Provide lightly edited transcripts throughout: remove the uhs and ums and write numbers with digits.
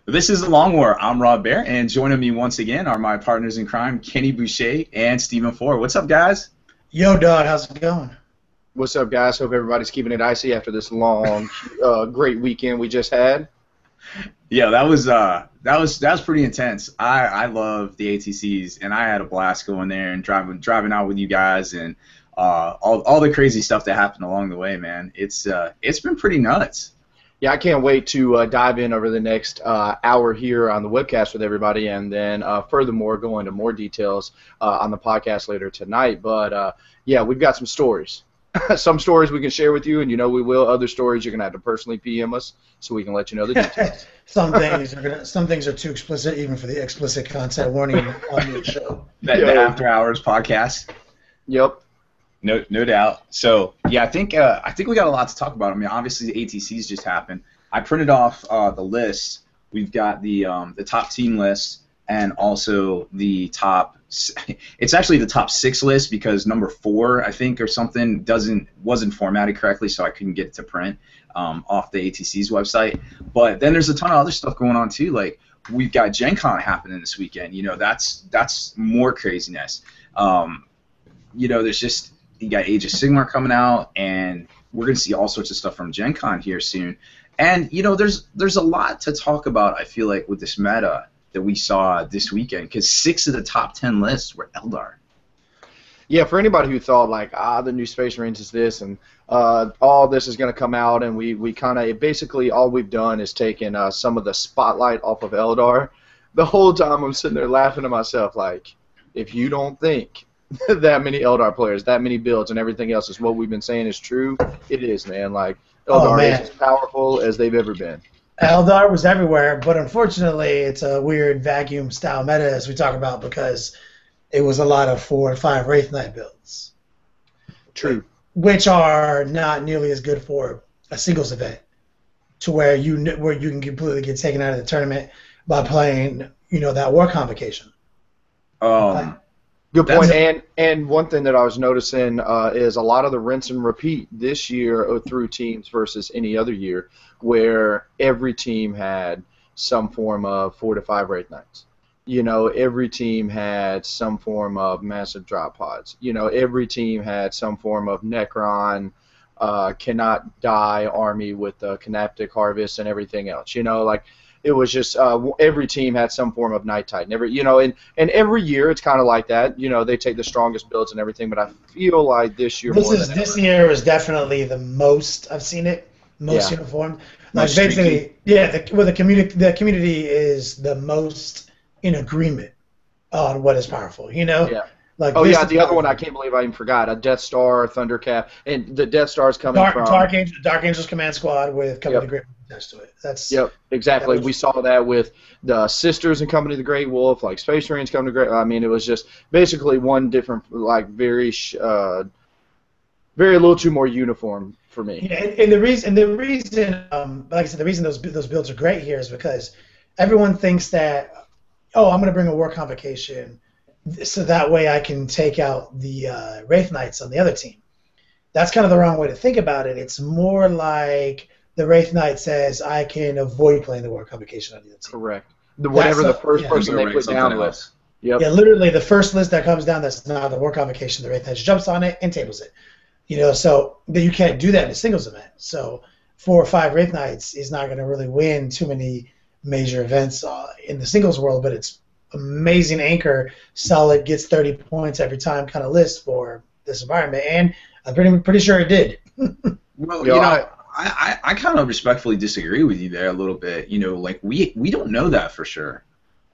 This is the Long War. I'm Rob Bear, and joining me once again are my partners in crime, Kenny Boucher and Stephen Ford. What's up, guys? Yo, dog, how's it going? What's up, guys? Hope everybody's keeping it icy after this long, great weekend we just had. Yeah, that was pretty intense. I love the ATCs, and I had a blast going there and driving out with you guys, and all the crazy stuff that happened along the way, man. It's been pretty nuts. Yeah, I can't wait to dive in over the next hour here on the webcast with everybody, and then furthermore go into more details on the podcast later tonight. But yeah, we've got some stories. Some stories we can share with you, and you know we will. Other stories you're gonna have to personally PM us so we can let you know the details. Some things are too explicit, even for the explicit content warning on the show. The After Hours podcast. Yep. No doubt. So yeah, I think we got a lot to talk about. I mean, obviously the ATCs just happened. I printed off the list. We've got the top team list and also the top. It's actually the top 6 list because number 4 I think or something wasn't formatted correctly, so I couldn't get it to print off the ATC's website. But then there's a ton of other stuff going on too. Like we've got Gen Con happening this weekend. You know, that's more craziness. You know, there's just. You got Age of Sigmar coming out, and we're going to see all sorts of stuff from Gen Con here soon. And, you know, there's a lot to talk about, I feel like, with this meta that we saw this weekend, because 6 of the top 10 lists were Eldar. Yeah, for anybody who thought, like, the new Space Marines is this, and all this is going to come out, and we kind of, basically all we've done is taken some of the spotlight off of Eldar. The whole time I'm sitting there laughing to myself, like, if you don't think that many Eldar players, that many builds, and everything else is what we've been saying is true, it is, man. Like, Eldar is as powerful as they've ever been. Eldar was everywhere, but unfortunately it's a weird vacuum-style meta, as we talk about, because it was a lot of 4 and 5 Wraith Knight builds. True. Which are not nearly as good for a singles event, to where you can completely get taken out of the tournament by playing, you know, that war convocation. Good point. And one thing that I was noticing is a lot of the rinse and repeat this year through teams versus any other year, where every team had some form of 4 to 5 Wraith Knights. You know, every team had some form of massive drop pods. You know, every team had some form of Necron, cannot die army with the Canaptic Harvest and everything else. You know, like. It was just every team had some form of Night Titan. And every year it's kind of like that. You know, they take the strongest builds and everything. But I feel like this year this year is definitely the most I've seen it uniform. Like basically, the community is the most in agreement on what is powerful. You know. Yeah. Like the other one I can't believe I even forgot. A Death Star, Thundercat, and the Death Star's coming from Dark Angel's Command Squad with Company of the Great attached to it. Exactly. We saw that with the Sisters and Company of the Great Wolf, like Space Marines Company of the Great. I mean, it was just basically one different, like very a little too more uniform for me. Yeah, and the reason, like I said, the reason those builds are great here is because everyone thinks that, oh, I'm going to bring a war convocation, so that way I can take out the Wraith Knights on the other team. That's kind of the wrong way to think about it. It's more like the Wraith Knight says, I can avoid playing the war convocation on the other team. Correct. Whatever the first person they put down list. Yep. Yeah, literally the first list that comes down that's not the war convocation, the Wraith Knight jumps on it and tables it. You know, so you can't do that in a singles event. So 4 or 5 Wraith Knights is not going to really win too many major events in the singles world, but it's amazing anchor, solid, gets 30 points every time kind of list for this environment, and I'm pretty sure it did. Well, you know, I kind of respectfully disagree with you there a little bit. You know, like we don't know that for sure.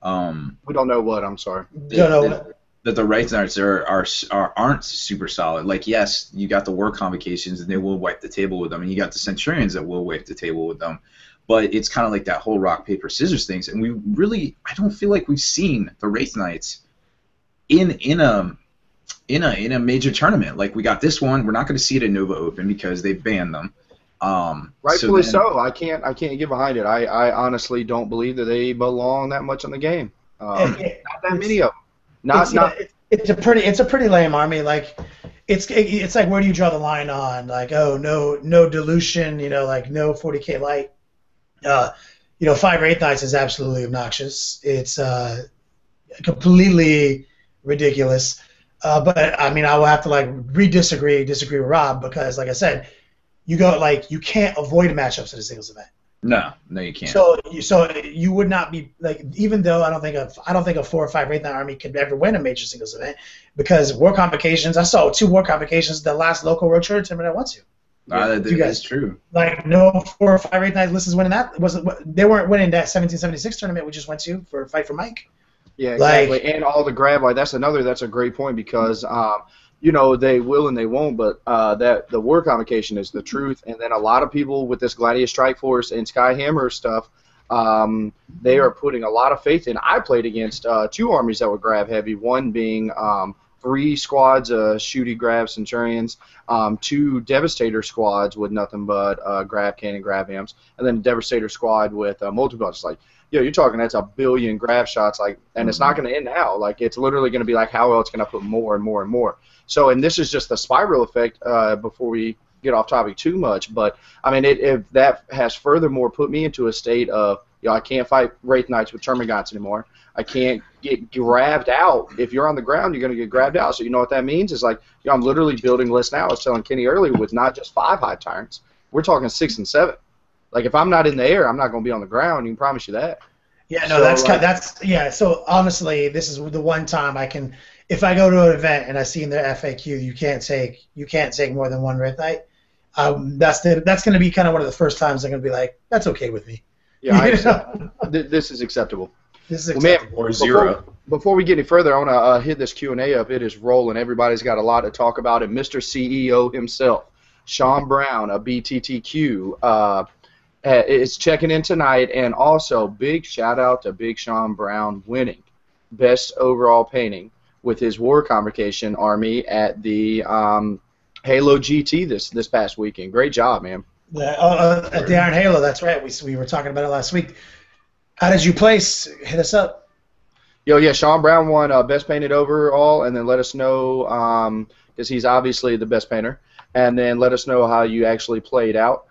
We don't know what. I'm sorry. That the Wraith Knights aren't super solid. Like, yes, you got the war convocations and they will wipe the table with them, and you got the Centurions that will wipe the table with them. But it's kind of like that whole rock, paper, scissors things, and I don't feel like we've seen the Wraith Knights in a major tournament. Like we got this one, we're not going to see it at Nova Open because they've banned them. Rightfully so. I can't get behind it. I honestly don't believe that they belong that much in the game. Not that many of them. It's a pretty lame army. Like it's like, where do you draw the line on, like, oh, no dilution, you know, like no 40k light. 5 Wraith Knights is absolutely obnoxious. It's completely ridiculous. But I mean, I will have to disagree with Rob, because, like I said, you can't avoid matchups at a singles event. No, you can't. So you would not be even though I don't think a 4 or 5 Wraith Knight army could ever win a major singles event, because war convocations. I saw 2 war convocations the last local road tournament I went to. That's true. No 4 or 5 Wraith Knight list is winning that. They weren't winning that 1776 tournament we just went to for Fight for Mike. Yeah, exactly. And all the grab that's a great point, because they will and they won't, but that the war convocation is the truth. And then a lot of people with this Gladius Strike Force and Skyhammer stuff, they are putting a lot of faith in. I played against 2 armies that were grab heavy, one being 3 squads shooty grab Centurions, 2 Devastator squads with nothing but grab cannon, grab hams, and then a Devastator squad with multiple. It's like, you're talking that's a billion grab shots, and it's not going to end now. It's literally going to be how else can I put more and more and more? So, and this is just the spiral effect. Before we get off topic too much, but I mean, if that has furthermore put me into a state of, I can't fight Wraith Knights with Termagants anymore. I can't get grabbed out. If you're on the ground, you're going to get grabbed out. So you know what that means is I'm literally building lists now. I was telling Kenny earlier, with not just 5 Hive Tyrants. We're talking 6 and 7. If I'm not in the air, I'm not going to be on the ground. You can promise you that. Yeah, no, So honestly, this is the one time I can, if I go to an event and I see in their FAQ you can't take more than 1 Wraith Knight. That's going to be kind of one of the first times I'm going to be like, that's okay with me. Yeah, this is acceptable. This is acceptable. Or 0. Before we get any further, I want to hit this Q&A up. It is rolling. Everybody's got a lot to talk about. And Mr. CEO himself, Sean Brown of BTTQ, is checking in tonight. And also, big shout-out to Big Sean Brown winning Best Overall Painting with his War Convocation Army at the Halo GT this past weekend. Great job, man. At the Iron Halo, that's right. We were talking about it last week. How did you place? Hit us up. Yeah, Sean Brown won Best Painted Overall, and then let us know, because he's obviously the best painter, and then let us know how you actually played out.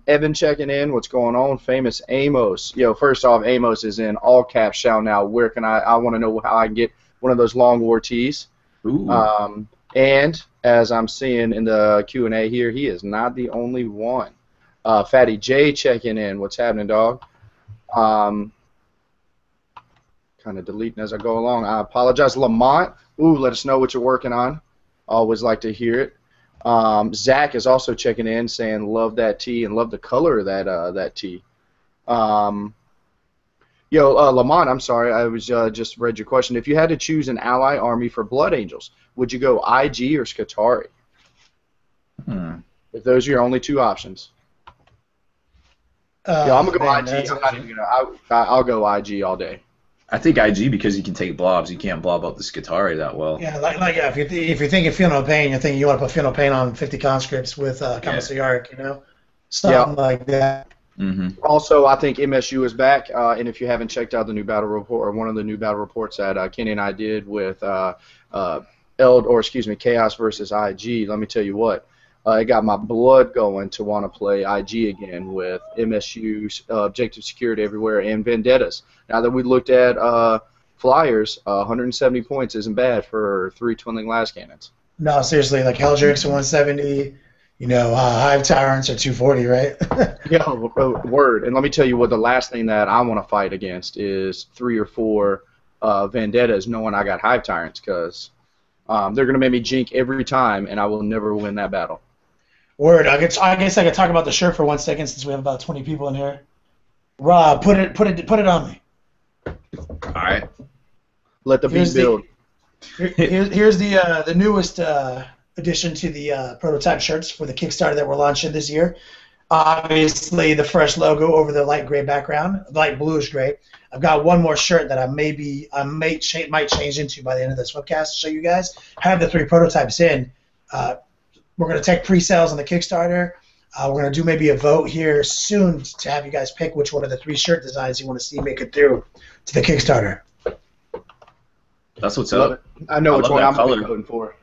Evan checking in, what's going on? Famous Amos. First off, Amos is in all caps shouting out, where can I want to know how I can get one of those Long War tees. Ooh. And as I'm seeing in the Q&A here, he is not the only one. Fatty J checking in. What's happening, dog? Kind of deleting as I go along. I apologize. Lamont, let us know what you're working on. Always like to hear it. Zach is also checking in, saying love that tee and love the color of that tee. Lamont, I'm sorry, I was just read your question. If you had to choose an ally army for Blood Angels, would you go IG or Skitarii? If those are your only 2 options. I'm gonna go IG. I'm not even gonna. I'll go IG all day. I think IG because you can take blobs. You can't blob out the Skitarii that well. Yeah, if you're thinking Feel No Pain, you're thinking you want to put Feel No Pain on 50 conscripts with Commissariat, something like that. Mm-hmm. Also, I think MSU is back, and if you haven't checked out the new battle report, or one of the new battle reports that Kenny and I did with Chaos versus IG, let me tell you what, it got my blood going to want to play IG again with MSU's objective security everywhere and vendettas. Now that we looked at flyers, 170 points isn't bad for 3 Twinling Las Cannons. No, seriously, Helldrakes are 170. Hive Tyrants are 240, right? Yeah, word. And let me tell you what, the last thing that I want to fight against is 3 or 4 vendettas, knowing I got Hive Tyrants, because they're going to make me jink every time, and I will never win that battle. Word. I guess I could talk about the shirt for 1 second, since we have about 20 people in here. Rob, put it on me. All right. Let the beat build. Here's the newest addition to the prototype shirts for the Kickstarter that we're launching this year. Obviously, the fresh logo over the light gray background, light bluish gray. I've got one more shirt that I might change into by the end of this webcast to show you guys. I have the 3 prototypes in. We're going to take pre-sales on the Kickstarter. We're going to do maybe a vote here soon to have you guys pick which one of the 3 shirt designs you want to see make it through to the Kickstarter. That's what's up. I know which one I'm voting for.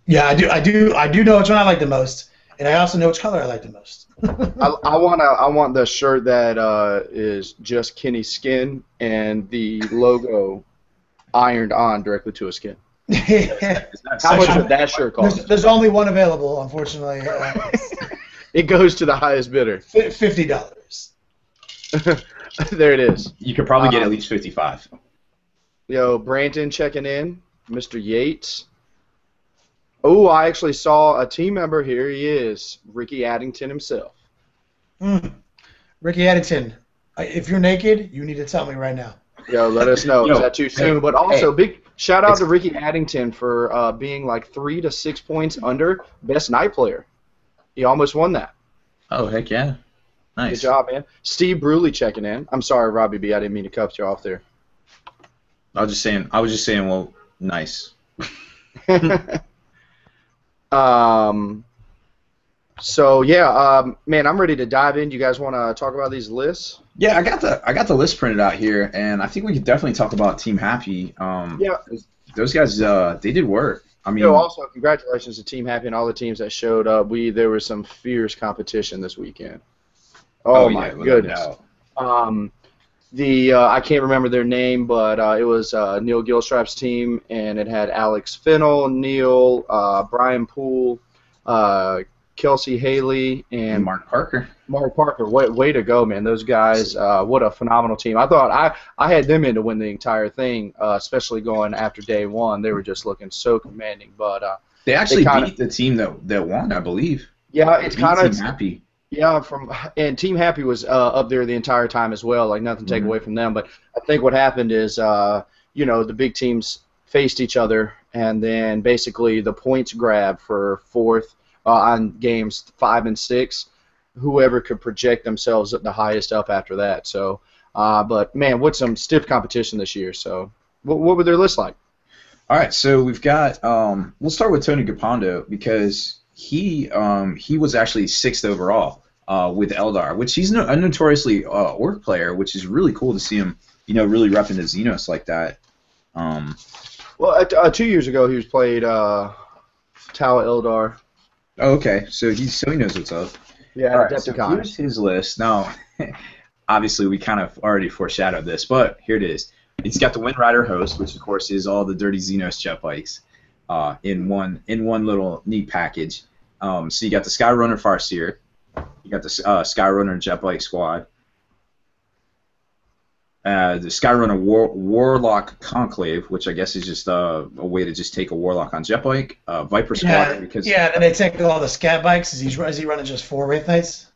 Yeah, I do know which one I like the most. And I also know which color I like the most. I want the shirt that is just Kenny's skin and the logo ironed on directly to his skin. How much would that shirt cost? There's only one available, unfortunately. It goes to the highest bidder. $50. There it is. You could probably get at least 55. Yo, Brandon checking in. Mr. Yates. Oh, I actually saw a team member. Here he is. Ricky Addington himself. Ricky Addington, if you're naked, you need to tell me right now. Yo, let us know. Is that too soon? But also, big shout out to Ricky Addington for being like 3 to 6 points under best night player. He almost won that. Oh, heck yeah. Nice. Good job, man. Steve Bruley checking in. I'm sorry, Robbie B. I didn't mean to cut you off there. I was just saying, well, nice. So yeah, man, I'm ready to dive in. You guys want to talk about these lists? Yeah, I got the list printed out here, and I think we could definitely talk about Team Happy. Yeah, those guys, they did work. I mean, also congratulations to Team Happy and all the teams that showed up. There was some fierce competition this weekend. Oh my goodness. I can't remember their name, but it was Neil Gilstrap's team, and it had Alex Fennell, Neil, Brian Poole, Kelsey Haley, and Mark Parker. Mark Parker, way to go, man! Those guys, what a phenomenal team. I thought I had them in to win the entire thing, especially going after day one. They were just looking so commanding, but they actually beat the team that won, I believe. Yeah, it's kind of Team Happy. Yeah, and Team Happy was up there the entire time as well. Like nothing to take away from them, but I think what happened is, the big teams faced each other, and then basically the points grab for fourth on games 5 and 6. Whoever could project themselves at the highest up after that. So, but man, what some stiff competition this year. So, what were their lists like? All right, so we've got. We'll start with Tony Gapondo because he was actually 6th overall with Eldar, which he's a notoriously orc player, which is really cool to see him, really repping the Xenos like that. Well, 2 years ago he was played Tau Eldar. Oh, okay, so he knows what's up. Yeah, right, so here's his list. Now, obviously, we kind of already foreshadowed this, but here it is. He's got the Wind Rider host, which of course is all the dirty Xenos jet bikes in one little neat package. So you got the Skyrunner Farseer, you got the Skyrunner jet bike squad, the Skyrunner Warlock Conclave, which I guess is just a way to just take a Warlock on jet bike. Viper Squad. And they take all the scat bikes. Is he running just 4 Wraith Knights?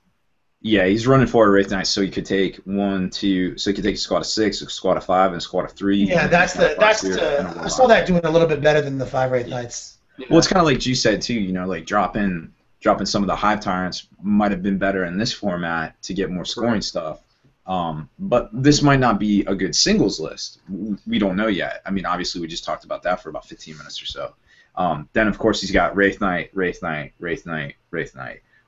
Yeah, he's running 4 Wraith Knights, so he could take 1, 2. So he could take a squad of 6, a squad of 5, and a squad of 3. Yeah, I saw that doing a little bit better than the 5 Wraith Knights. Yeah. Well, it's kind of like you said too. Like dropping some of the Hive Tyrants might have been better in this format to get more scoring stuff. But this might not be a good singles list. We don't know yet. I mean, obviously, we just talked about that for about 15 minutes or so. Then, of course, he's got Wraith Knight,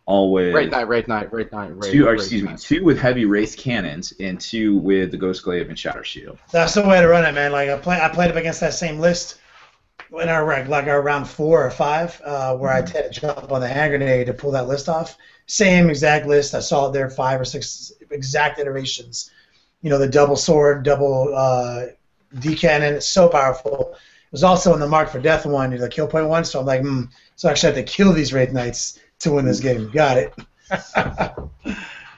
all with Wraith Knight. 2 with heavy Wraith cannons and 2 with the Ghost Glaive and Shatter Shield. That's the way to run it, man. Like I played up against that same list in our round 4 or 5, where I had to jump on the hand grenade to pull that list off. Same exact list. I saw it there 5 or 6 exact iterations. The double sword, double D cannon. It's so powerful. It was also in the Mark for Death one, the kill point one. So I'm like, so I actually had to kill these Wraith Knights to win this game. Got it.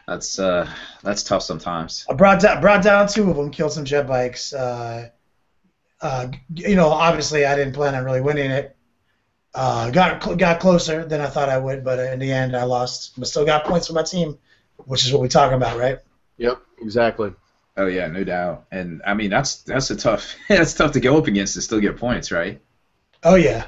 That's tough sometimes. I brought down 2 of them, killed some jet bikes. Obviously I didn't plan on really winning it. Got closer than I thought I would, but in the end I lost. But still got points for my team, which is what we're talking about, right? Yep, exactly. Oh yeah, no doubt. And I mean that's a tough that's tough to go up against and still get points, right? Oh yeah.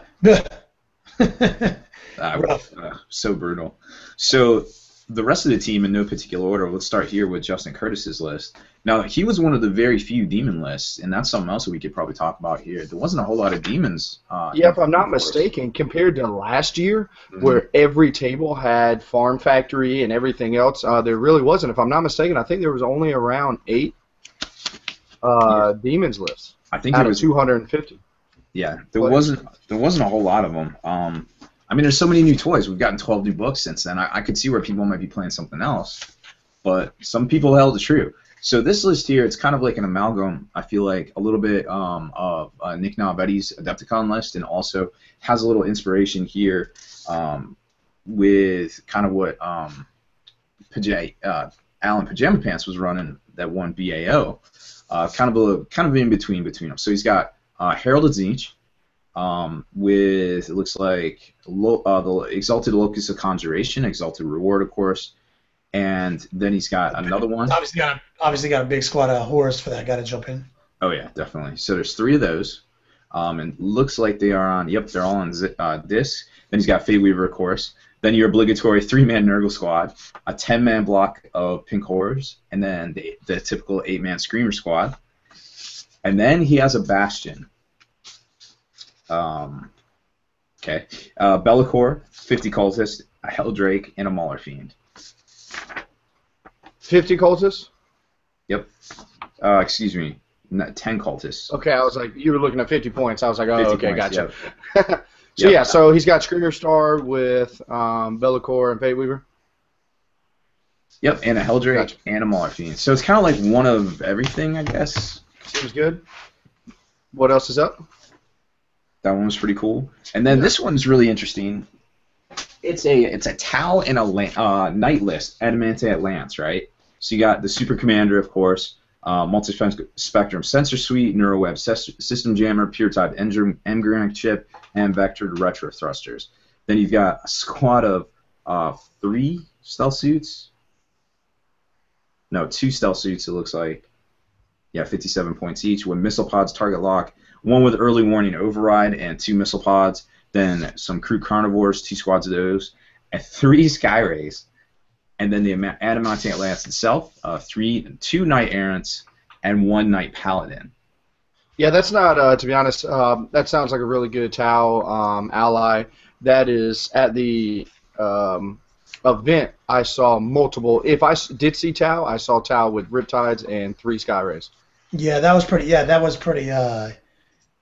So brutal. So the rest of the team in no particular order. Let's start here with Justin Curtis's list. Now he was one of the very few demon lists, and that's something else that we could probably talk about here. There wasn't a whole lot of demons. If I'm not mistaken, compared to last year, where every table had Farm Factory and everything else, there really wasn't. If I'm not mistaken, I think there was only around 8 demons lists. I think out of 250. Yeah, there wasn't a whole lot of them. I mean, there's so many new toys. We've gotten 12 new books since then. I could see where people might be playing something else, but some people held it true. So this list here, it's kind of like an amalgam, I feel like, a little bit of Nick Nalvetti's Adepticon list, and also has a little inspiration here with kind of what Alan Pajama Pants was running that won BAO. Kind of in between them. So he's got Herald of Tzeentch with, it looks like, the Exalted Locus of Conjuration, Exalted Reward, of course. And then he's got another one. Obviously got a big squad of horrors for that guy to jump in. Oh yeah, definitely. So there's 3 of those, and looks like they are on. Yep, they're all on disc. Then he's got Fate Weaver, of course. Then your obligatory 3-man Nurgle squad, a 10-man block of Pink Horrors, and then the typical 8-man Screamer squad. And then he has a Bastion. Okay, Be'lakor, 50 cultists, a Helldrake, and a Mauler Fiend. 50 cultists? Yep. Excuse me, 10 cultists. Okay, I was like, you were looking at 50 points. I was like, oh, okay, points, gotcha. Yep. So yeah, so he's got Screamer Star with Be'lakor and Fate Weaver. Yep, and a Helldrake Gotcha. and a Mauler Fiend. So it's kind of like one of everything, I guess. Seems good. What else is up? That one was pretty cool. And then this one's really interesting. It's a Tau and a Knight list, Adamantite Lance, right? So you got the Super Commander, of course, Multi-Spectrum Sensor Suite, Neuroweb System Jammer, Pure Type Engram Chip, and Vectored Retro Thrusters. Then you've got a squad of 3 stealth suits. No, 2 stealth suits, it looks like. Yeah, 57 points each, with missile pods, target lock, 1 with early warning override, and 2 missile pods. Then some Crew Carnivores, 2 squads of those, and 3 Skyrays. And then the Adamantite Lance itself, 2 Knight Errants, and 1 Knight Paladin. Yeah, that's not, to be honest, that sounds like a really good Tau ally. That is, at the event, I saw multiple. If I did see Tau, I saw Tau with Riptides and 3 Skyrays. Yeah, that was pretty.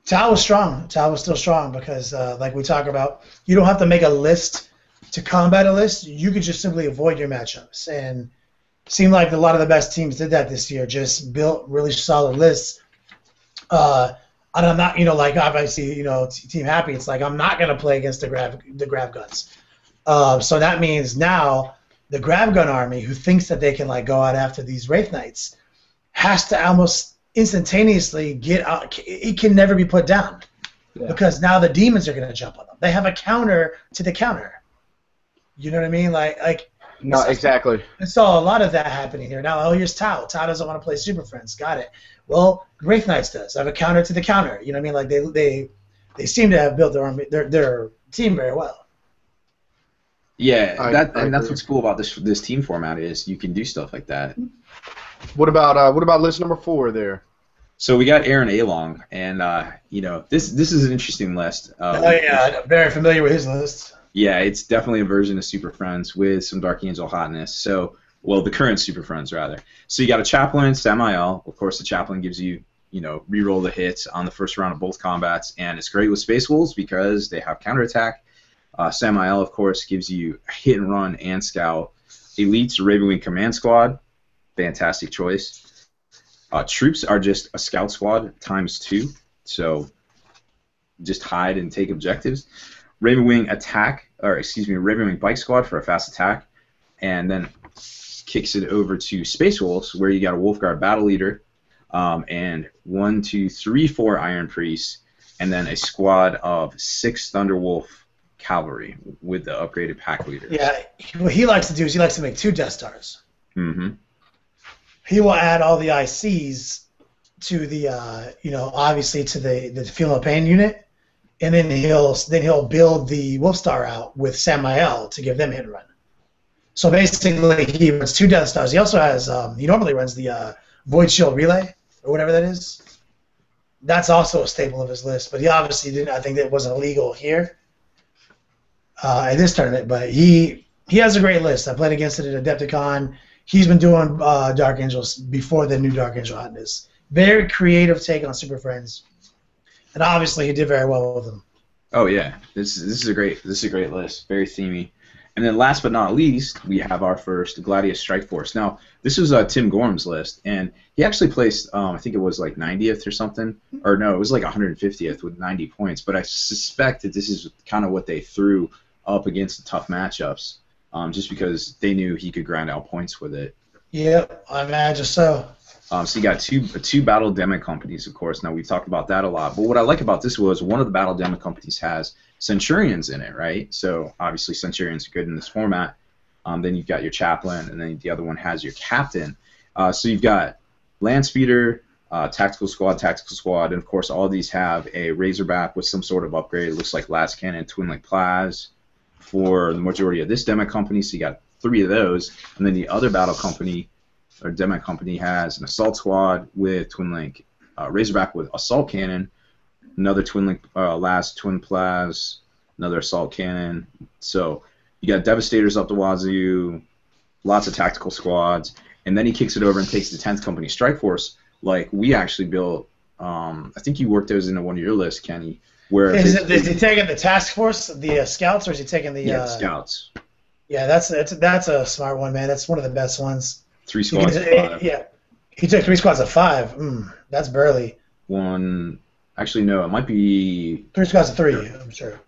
Tau was strong. Tau was still strong because, like we talk about, you don't have to make a list to combat a list. You could just simply avoid your matchups. And it seemed like a lot of the best teams did that this year, just built really solid lists. And I'm not, like obviously, Team Happy, it's like I'm not going to play against the grab guns. So that means now the grab gun army, who thinks that they can go out after these Wraith Knights, has to almost instantaneously get out. It can never be put down because now the demons are going to jump on them. They have a counter to the counter. You know what I mean? No, exactly. I saw a lot of that happening here. Now, here's Tau. Tau doesn't want to play Super Friends. Got it. Well, Wraith Knights does. I have a counter to the counter. You know what I mean? They seem to have built their army, their team very well. Yeah, that's what's cool about this team format is you can do stuff like that. What about list number 4 there? So we got Aaron Along, and this is an interesting list. I'm very familiar with his list. Yeah, it's definitely a version of Super Friends with some Dark Angel hotness. So, well, the current Super Friends rather. So you got a Chaplain, Samael. Of course, the Chaplain gives you reroll the hits on the first round of both combats, and it's great with Space Wolves because they have counterattack. Samael, of course, gives you hit and run and scout. Elites, Ravenwing Command Squad, fantastic choice. Troops are just a scout squad ×2, so just hide and take objectives. Ravenwing Ravenwing Bike Squad for a fast attack, and then kicks it over to Space Wolves, where you got a Wolfguard Battle Leader, and 1, 2, 3, 4 Iron Priests, and then a squad of 6 Thunderwolf Cavalry with the upgraded Pack Leaders. Yeah, what he likes to do is he likes to make 2 Death Stars. Mm-hmm. He will add all the ICs to the, obviously to the Feel No Pain unit, and then he'll build the Wolf Star out with Samael to give them hit and run. So basically, he runs 2 Death Stars. He also has he normally runs the Void Shield Relay or whatever that is. That's also a staple of his list, but he obviously didn't. I think that wasn't illegal here in this tournament. But he has a great list. I played against it at Adepticon. He's been doing Dark Angels before the new Dark Angel hotness. Very creative take on Super Friends. And obviously he did very well with them. Oh yeah, this is a great list, very themey. And then last but not least, we have our first Gladius Strike Force. Now this was Tim Gorham's list, and he actually placed I think it was like 90th or something, or no, it was like 150th with 90 points. But I suspect that this is kind of what they threw up against the tough matchups, just because they knew he could grind out points with it. Yep, I imagine so. So you got two battle demo companies, of course. Now we've talked about that a lot, but what I like about this was one of the battle demo companies has Centurions in it, right? So obviously Centurions are good in this format. Then you've got your chaplain, and then the other one has your captain. So you've got land speeder, tactical squad, and of course all of these have a Razorback with some sort of upgrade. It looks like las cannon, twin link plas for the majority of this demo company. So you got 3 of those, and then the other battle company or demo company has an assault squad with twin link Razorback with assault cannon, another twin link las twin plas, another assault cannon. So you got devastators up the wazoo, lots of tactical squads, and then he kicks it over and takes the 10th company strike force like we actually built. I think you worked those into one of your lists, Kenny. Where is he taking the task force, the scouts, or is he taking the scouts? Yeah, that's a smart one, man. That's one of the best ones. 3 squads of 5. Yeah, he took 3 squads of 5. That's barely. One, actually no, it might be 3 squads of 3. I'm sure.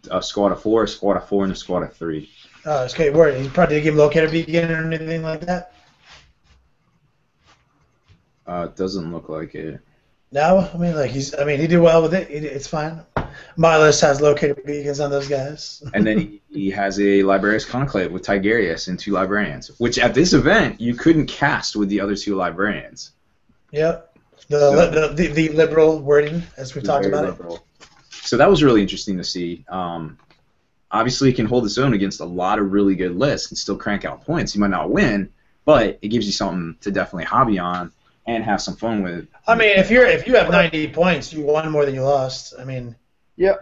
A squad of 4, and a squad of 3. Oh, it's okay. Word. He probably didn't give locator beacon or anything like that. It doesn't look like it. No, I mean he did well with it. It's fine. My list has locator beacons on those guys. And then he has a Librarius Conclave with Tigerius and 2 librarians, which at this event you couldn't cast with the other 2 librarians. Yep. The liberal wording, as we've talked about it. So that was really interesting to see. Obviously, it can hold its own against a lot of really good lists and still crank out points. You might not win, but it gives you something to definitely hobby on and have some fun with. I mean, if you have 90 points, you won more than you lost. I mean. Yeah.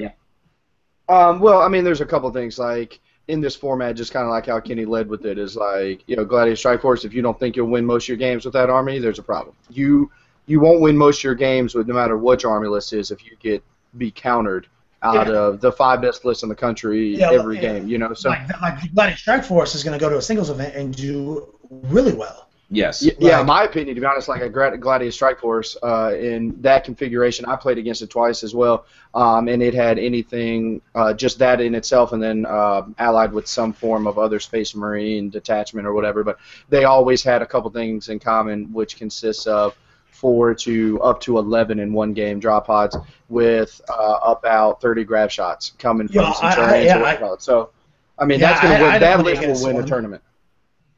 Well, I mean, there's a couple things like in this format, just kind of like how Kenny led with it, is like, Gladiator Strike Force. If you don't think you'll win most of your games with that army, there's a problem. You won't win most of your games with no matter what your army list is if you be countered out of the 5 best lists in the country every game. So like Gladiator Strike Force is going to go to a singles event and do really well. Yes. Yeah, in my opinion, to be honest, like a Gladiator Strike Force in that configuration, I played against it twice as well, and it had anything, just that in itself, and then allied with some form of other Space Marine detachment or whatever, but they always had a couple things in common, which consists of 4 to up to 11 in one game drop pods with about 30 grab shots coming from Centurions. So, I mean, that's going to win. That list will win a tournament.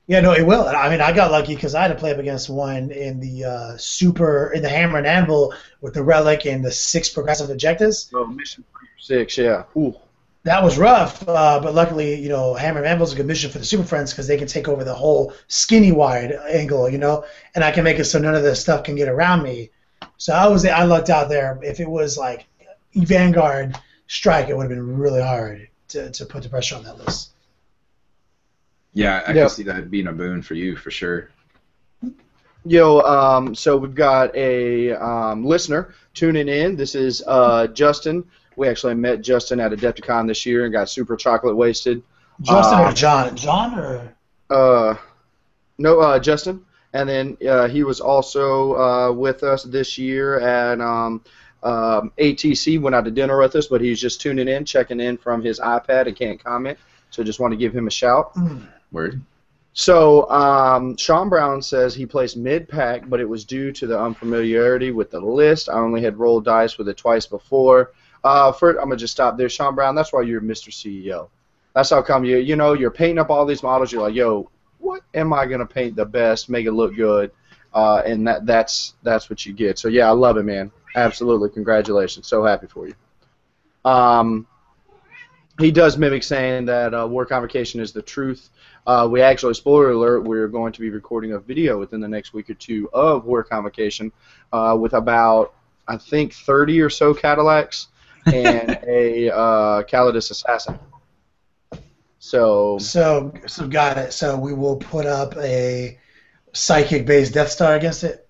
Yeah, no, it will. I mean, I got lucky because I had to play up against one in the in the Hammer and Anvil with the Relic and the 6 progressive objectives. Oh, mission 6, yeah. Ooh. That was rough, but luckily, Hammer and Anvil is a good mission for the Super Friends because they can take over the whole skinny wide angle, and I can make it so none of this stuff can get around me. So I lucked out there. If it was like Vanguard Strike, it would have been really hard to put the pressure on that list. Yeah, I can see that being a boon for you for sure. So we've got a listener tuning in. This is Justin. We actually met Justin at Adepticon this year and got super chocolate wasted. Justin or John? John or? No, Justin. And then he was also with us this year at ATC. Went out to dinner with us, but he's just tuning in, checking in from his iPad and can't comment. So just want to give him a shout. Word. So Sean Brown says he placed mid-pack, but it was due to the unfamiliarity with the list. I only had rolled dice with it twice before. First, I'm going to just stop there, Sean Brown. That's why you're Mr. CEO. That's how come you're painting up all these models. You're like, yo, what am I going to paint the best, make it look good? And that's what you get. So, yeah, I love it, man. Absolutely. Congratulations. So happy for you. He does mimic saying that War Convocation is the truth. We actually, spoiler alert, we're going to be recording a video within the next week or 2 of War Convocation with about, I think, 30 or so Cadillacs and a Calidus Assassin. So got it. So we will put up a psychic-based Death Star against it?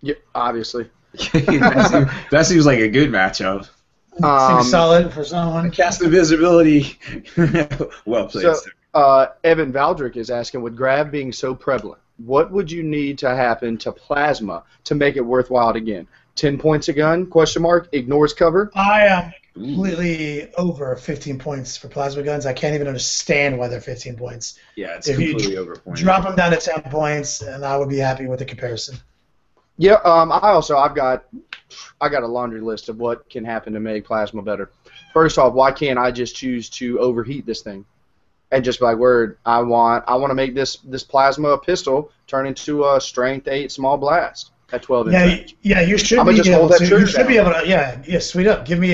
Yeah, obviously. that seems like a good matchup. Seems solid for someone. Cast invisibility. Well played. So, sir. Evan Valdrick is asking, with grav being so prevalent, what would you need to happen to plasma to make it worthwhile again? 10 points a gun? Question mark. Ignores cover. I am completely over 15 points for plasma guns. I can't even understand why they're 15 points. Yeah, it's If completely you overpointed. drop them down to 10 points, and I would be happy with the comparison. Yeah. I've got a laundry list of what can happen to make plasma better. First off, why can't I just choose to overheat this thing? And just be like, word, I want to make this plasma pistol turn into a strength 8 small blast at 12 inch range. Yeah, you should I'ma be just able hold that to. trigger You should be down. able to. Yeah, sweet up. Give me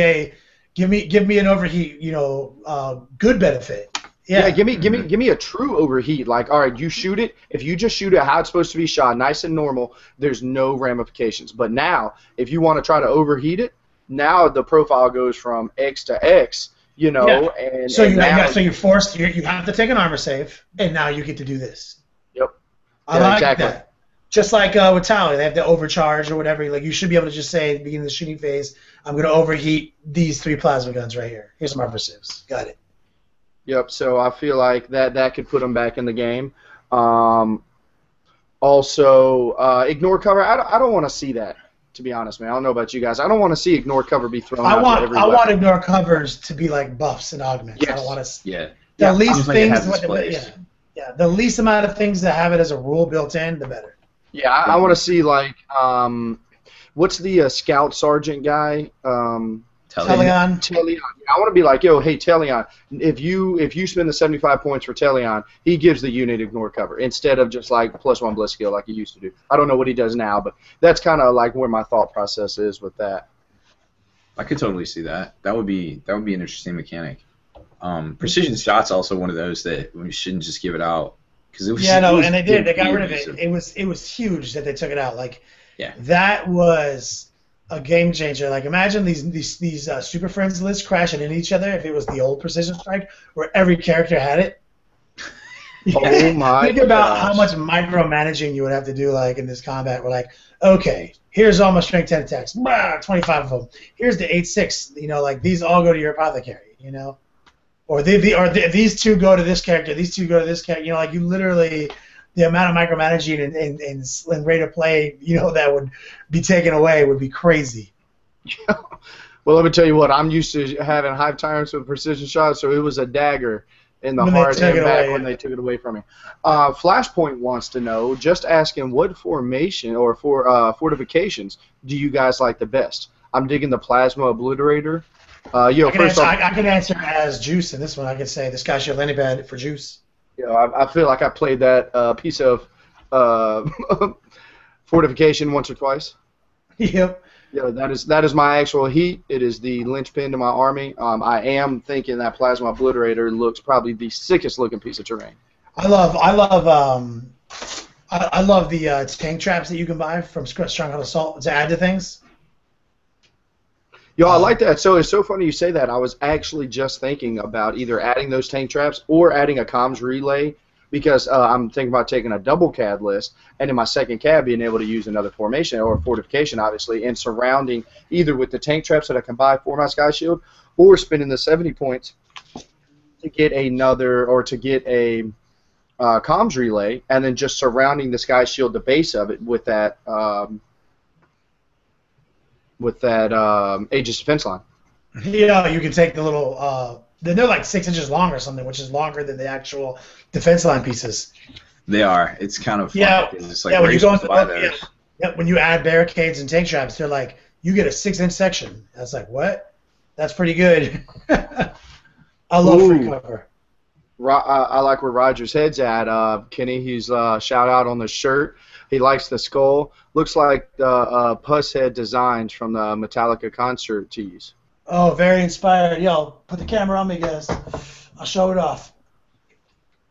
an overheat. Good benefit. Yeah, give me a true overheat. Like, all right, you shoot it. If you just shoot it how it's supposed to be shot, nice and normal, there's no ramifications. But now, if you want to try to overheat it, now the profile goes from X to X. And So you now, you're forced. You have to take an armor save, and now you get to do this. Yep. I Yeah, like exactly. that. Just like with Tally, they have to overcharge or whatever. Like you should be able to just say at the beginning of the shooting phase, I'm going to overheat these 3 plasma guns right here. Here's some armor saves. Got it. Yep. So I feel like that could put them back in the game. Also, ignore cover. I don't want to see that. To be honest, man, I don't know about you guys. I don't want to see ignore cover be thrown out to every I weapon. want ignore covers to be like buffs and augments. Yes. I don't want to. Yeah. The least Seems like it things. has its place. The least amount of things that have it as a rule built in, the better. Yeah, I want to see like what's the scout sergeant guy? Telion. Telion. I want to be like, yo, hey Telion, if you spend the 75 points for Telion, he gives the unit ignore cover instead of just like +1 bliss skill like he used to do. I don't know what he does now, but that's kind of like where my thought process is with that. I could totally see that. That would be an interesting mechanic. Precision shot's also one of those that we shouldn't just give it out because it was. And they did. They got rid of abusive. it. It was huge that they took it out. Like, Yeah. that was a game changer. Like, imagine these Super Friends lists crashing into each other if it was the old Precision Strike where every character had it. Oh my! Think about gosh. how much micromanaging you would have to do, like in this combat. We're like, okay, here's all my strength 10 attacks, 25 of them. Here's the 8/6. Like these all go to your apothecary. Or these two go to this character. These two go to this character. Like you literally, the amount of micromanaging and rate of play, that would be taken away would be crazy. Well, let me tell you what. I'm used to having high tolerance with precision shots, so it was a dagger in the When they heart took and it back away, when yeah. they took it away from me. Flashpoint wants to know, just asking, what formation or fortifications do you guys like the best? I'm digging the plasma obliterator. I First off, can answer as Juice in this one. I could say this guy's your landing pad for Juice. I feel like I played that piece of fortification once or twice. Yep. Yeah, that is my actual heat. It is the linchpin to my army. I am thinking that plasma obliterator looks probably the sickest looking piece of terrain. I love the tank traps that you can buy from Stronghold Assault to add to things. Yo, I like that. So it's so funny you say that. I was actually just thinking about either adding those tank traps or adding a comms relay because I'm thinking about taking a double CAD list and in my second CAD being able to use another formation or fortification, obviously, and surrounding either with the tank traps that I can buy for my Sky Shield or spending the 70 points to get another or to get a comms relay and then just surrounding the Sky Shield, the base of it, with that Aegis defense line. Yeah, you can take the little. They're like 6 inches long or something, which is longer than the actual defense line pieces. They are. It's kind of fun. Yeah. It's like Yeah, when you go into buy the those. when you add barricades and tank traps, they're like you get a 6-inch section. I was like, what? That's pretty good. I love free cover. I like where Roger's head's at. Kenny, he's shout out on the shirt. He likes the skull. Looks like the Puss Head designs from the Metallica concert tees. Oh, very inspired. Yo, put the camera on me, guys. I'll show it off.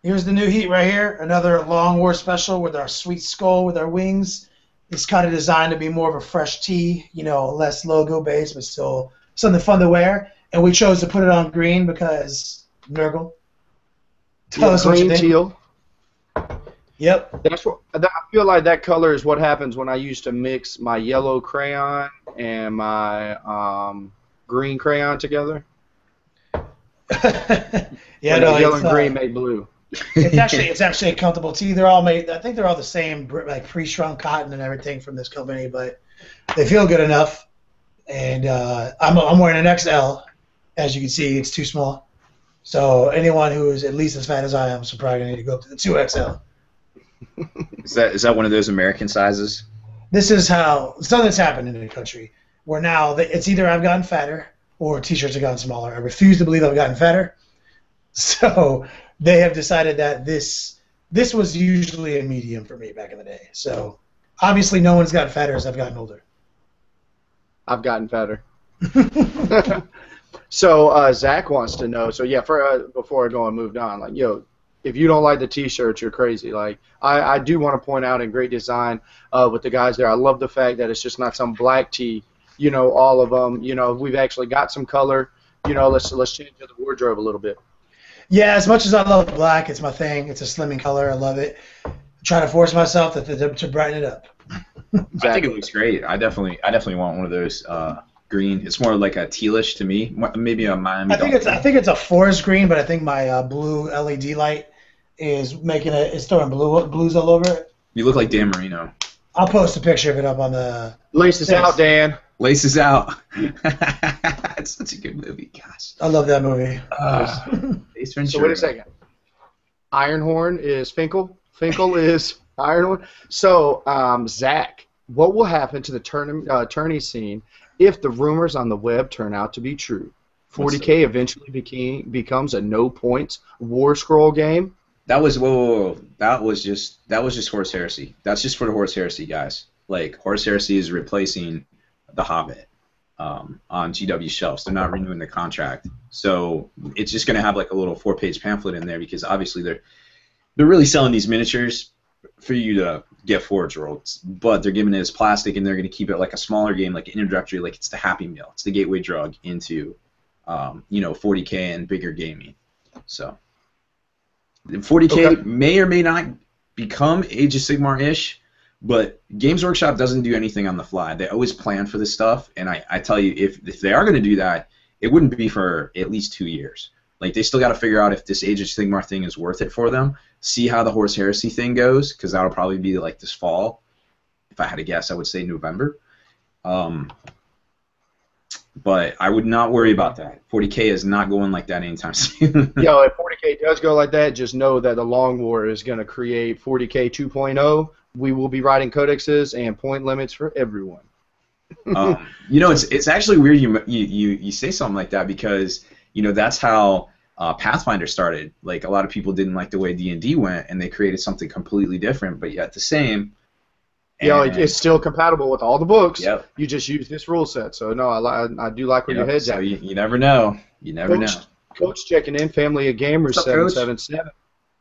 Here's the new heat right here. Another Long War special with our sweet skull with our wings. It's kind of designed to be more of a fresh tee, less logo based, but still something fun to wear. And we chose to put it on green because Nurgle. Tell us what you think. Teal. Yep. I feel like that color is what happens when I used to mix my yellow crayon and my green crayon together. Yeah, no, yellow it's, and green make blue. it's actually a comfortable tee. They're all made. I think they're all the same, like pre-shrunk cotton and everything from this company, but they feel good enough. And I'm wearing an XL, as you can see. It's too small. So anyone who is at least as fat as I am is probably gonna need to go up to the 2XL. Is that one of those American sizes? This is how something's happened in the country where now it's either I've gotten fatter or T-shirts have gotten smaller. I refuse to believe I've gotten fatter. So they have decided that this was usually a medium for me back in the day. So obviously no one's gotten fatter as I've gotten older. I've gotten fatter. So Zach wants to know. So yeah, before I go and move on, like if you don't like the T-shirts, you're crazy. Like I do want to point out in great design with the guys there. I love the fact that it's just not some black tee. All of them. We've actually got some color. Let's change the wardrobe a little bit. Yeah, as much as I love black, it's my thing. It's a slimming color. I love it. I'm trying to force myself to brighten it up. Exactly. I think it looks great. I definitely want one of those green. It's more like a tealish to me. Maybe a Miami. I think it's a forest green, but I think my blue LED light is throwing blues all over it. You look like Dan Marino. I'll post a picture of it up on the. Laces out, Dan. Laces out. It's such a good movie. Gosh. I love that movie. So wait a second. Ironhorn is Finkel. Finkel is Ironhorn. So Zach, what will happen to the tourney scene if the rumors on the web turn out to be true? 40K eventually becomes a no points war scroll game. That was whoa. That was just Horse Heresy. That's just for the Horse Heresy guys. Like Horse Heresy is replacing The Hobbit on GW shelves. They're not renewing the contract, so it's just going to have like a little 4-page pamphlet in there because obviously they're really selling these miniatures for you to get Forge Worlds, but they're giving it as plastic and they're going to keep it like a smaller game, like an introductory, like it's the Happy Meal, it's the gateway drug into 40K and bigger gaming. So 40K may or may not become Age of Sigmar-ish. But Games Workshop doesn't do anything on the fly. They always plan for this stuff, and I tell you, if they are going to do that, it wouldn't be for at least 2 years. Like, they still got to figure out if this Age of Sigmar thing is worth it for them, see how the Horse Heresy thing goes, because that'll probably be like this fall. If I had to guess, I would say November. But I would not worry about that. 40K is not going like that anytime soon. If 40K does go like that, just know that the Long War is going to create 40K 2.0. We will be writing codexes and point limits for everyone. It's actually weird you say something like that because that's how Pathfinder started. Like a lot of people didn't like the way D&D went, and they created something completely different, but yet the same. It's still compatible with all the books. Yep. You just use this rule set. So no, I do like where your head's at. You never know. You never know. Coach checking in. Family of Gamers 777.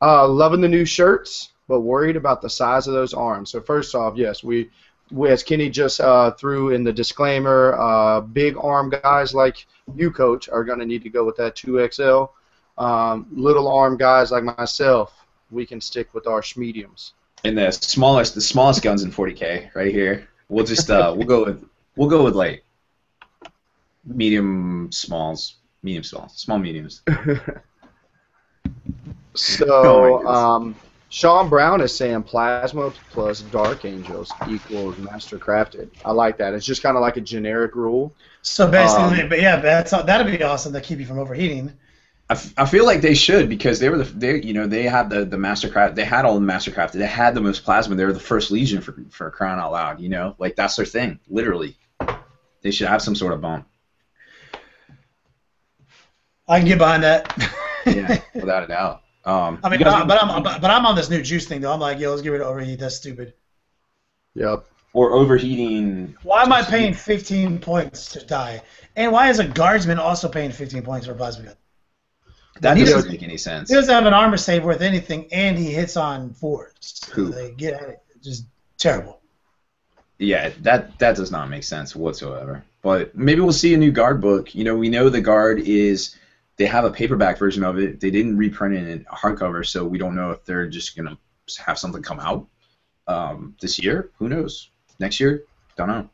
Loving the new shirts, but worried about the size of those arms. So first off, yes, we as Kenny just threw in the disclaimer, big arm guys like you, Coach, are going to need to go with that 2XL. Little arm guys like myself, we can stick with our mediums. And the smallest guns in 40K right here. We'll just we'll go with like small mediums. So Sean Brown is saying Plasma plus Dark Angels equals Master Crafted. I like that. It's just kind of like a generic rule. So basically, that'd be awesome to keep you from overheating. I feel like they should because they had the Mastercraft. They had all the Mastercraft. They had the most plasma. They were the first Legion for crying out loud. Like that's their thing. Literally, they should have some sort of bump. I can get behind that. Yeah, without a doubt. But I'm on this new juice thing though. I'm like, let's get rid of overheat. That's stupid. Yep. Or overheating. Why am I paying 15 points to die? And why is a guardsman also paying 15 points for a plasma gun? That doesn't make any sense. He doesn't have an armor save worth anything, and he hits on 4s. Who? They get at it. Just terrible. Yeah, that does not make sense whatsoever. But maybe we'll see a new guard book. We know the guard is. They have a paperback version of it. They didn't reprint it in hardcover, so we don't know if they're just gonna have something come out this year. Who knows? Next year? Don't know.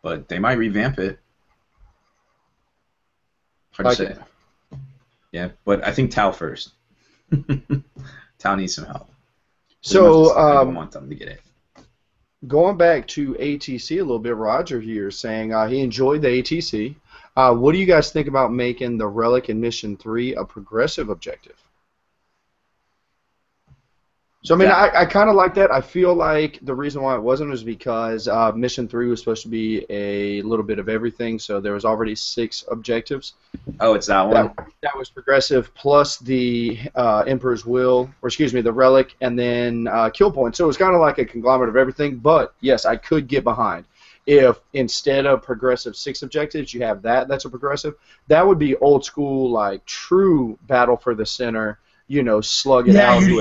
But they might revamp it. Hard to say. Yeah, but I think Tau first. Tau needs some help. So I want them to get it. Going back to ATC a little bit, Roger here saying he enjoyed the ATC. What do you guys think about making the Relic in Mission 3 a progressive objective? So, I mean, I kind of like that. I feel like the reason why it wasn't was because Mission 3 was supposed to be a little bit of everything, so there was already 6 objectives. Oh, it's that one? That was progressive, plus the Emperor's Will, or excuse me, the Relic, and then Kill Point. So it was kind of like a conglomerate of everything, but, yes, I could get behind. If instead of progressive 6 objectives, you have that's a progressive, that would be old school, like, true battle for the center, you know, slug it out. You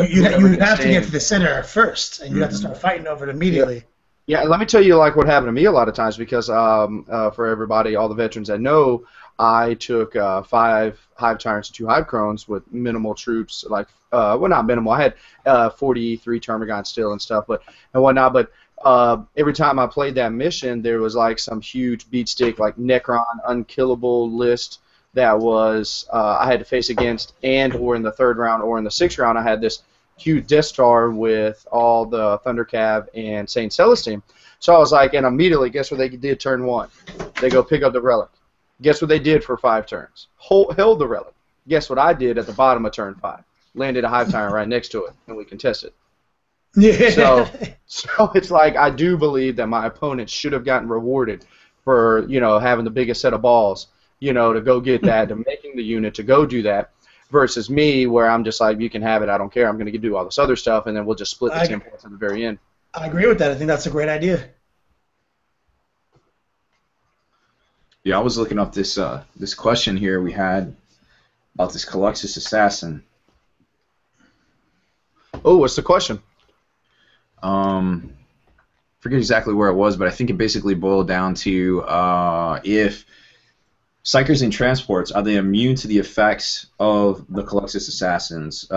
have to get to the center first, and you have to start fighting over it immediately. Yeah, let me tell you, like, what happened to me a lot of times, because for everybody, all the veterans that know, I took 5 Hive Tyrants and 2 Hive Crones with minimal troops, like, well, not minimal. I had 43 Termagants still and stuff, and whatnot, but every time I played that mission, there was, like, some huge beat stick, like, Necron, unkillable list that was I had to face against, or in the 3rd round or in the 6th round, I had this huge Death Star with all the Thunder Cav and Saint Celestine. So I was like, and immediately, guess what they did turn 1? They go pick up the Relic. Guess what they did for 5 turns? Held the Relic. Guess what I did at the bottom of turn 5? Landed a Hive Tyrant right next to it, and we contested. Yeah. So it's like, I do believe that my opponent should have gotten rewarded for, you know, having the biggest set of balls, you know, to go get that, to making the unit to go do that, versus me, where I'm just like, you can have it, I don't care, I'm going to do all this other stuff, and then we'll just split the 10 points at the very end. I agree with that. I think that's a great idea. Yeah, I was looking up this this question here we had about this Caluxus Assassin. Oh, what's the question? Forget exactly where it was, but I think it basically boiled down to if Psychers and Transports, are they immune to the effects of the Caluxus Assassin's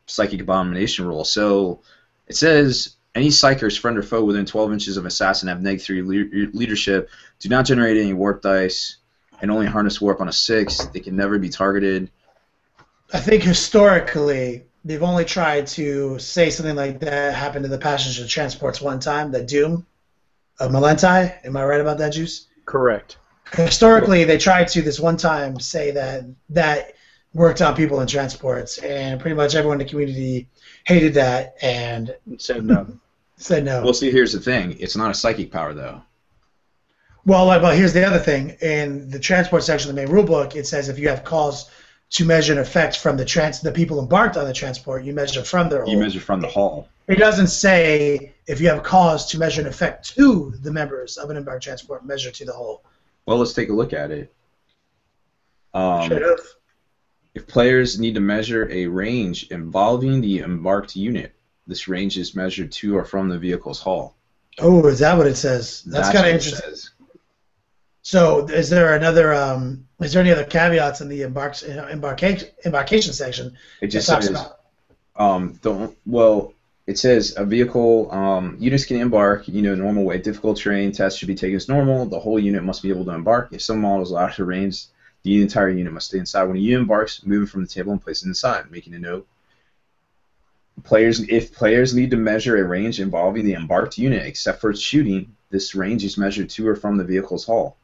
Psychic Abomination rule? So it says, any Psychers, friend or foe, within 12 inches of Assassin have -3 leadership, do not generate any warp dice, and only harness warp on a 6. They can never be targeted. I think historically, they've only tried to say something like that happened to the Passenger Transports one time, the Doom of Malentai. Am I right about that, Juice? Correct. Historically, they tried to this one time say that worked on people in transports, and pretty much everyone in the community hated that and said no. Said no. Well, see, here's the thing. It's not a psychic power, though. Well, here's the other thing. In the transport section of the main rulebook, it says if you have cause to measure an effect from the people embarked on the transport, you measure from their hull. You measure from the hull. It doesn't say if you have cause to measure an effect to the members of an embarked transport, measure to the hull. Well, let's take a look at it. Sure. If players need to measure a range involving the embarked unit, this range is measured to or from the vehicle's hull. Oh, is that what it says? That's kind of interesting. So, is there any other caveats in the embarkation section? It just says it says a vehicle units can embark, normal way. Difficult terrain test should be taken as normal. The whole unit must be able to embark. If some models allow to range, the entire unit must stay inside. When a unit embarks, move it from the table and place it inside, making a note. If players need to measure a range involving the embarked unit, except for its shooting, this range is measured to or from the vehicle's hull.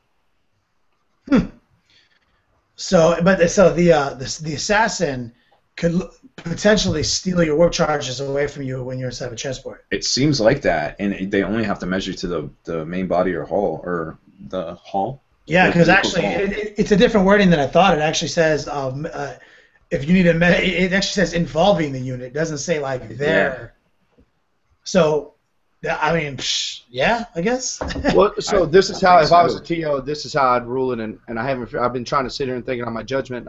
So the assassin could potentially steal your warp charges away from you when you're inside of a transport. It seems like that, and they only have to measure to the main body or hull, or the hull. Yeah, because actually it's a different wording than I thought. It actually says if you need it actually says involving the unit. It doesn't say like there. Yeah. So, I mean, yeah, I guess. Well, so this is how, if I was a TO, this is how I'd rule it, and I've been trying to sit here and thinking on my judgment.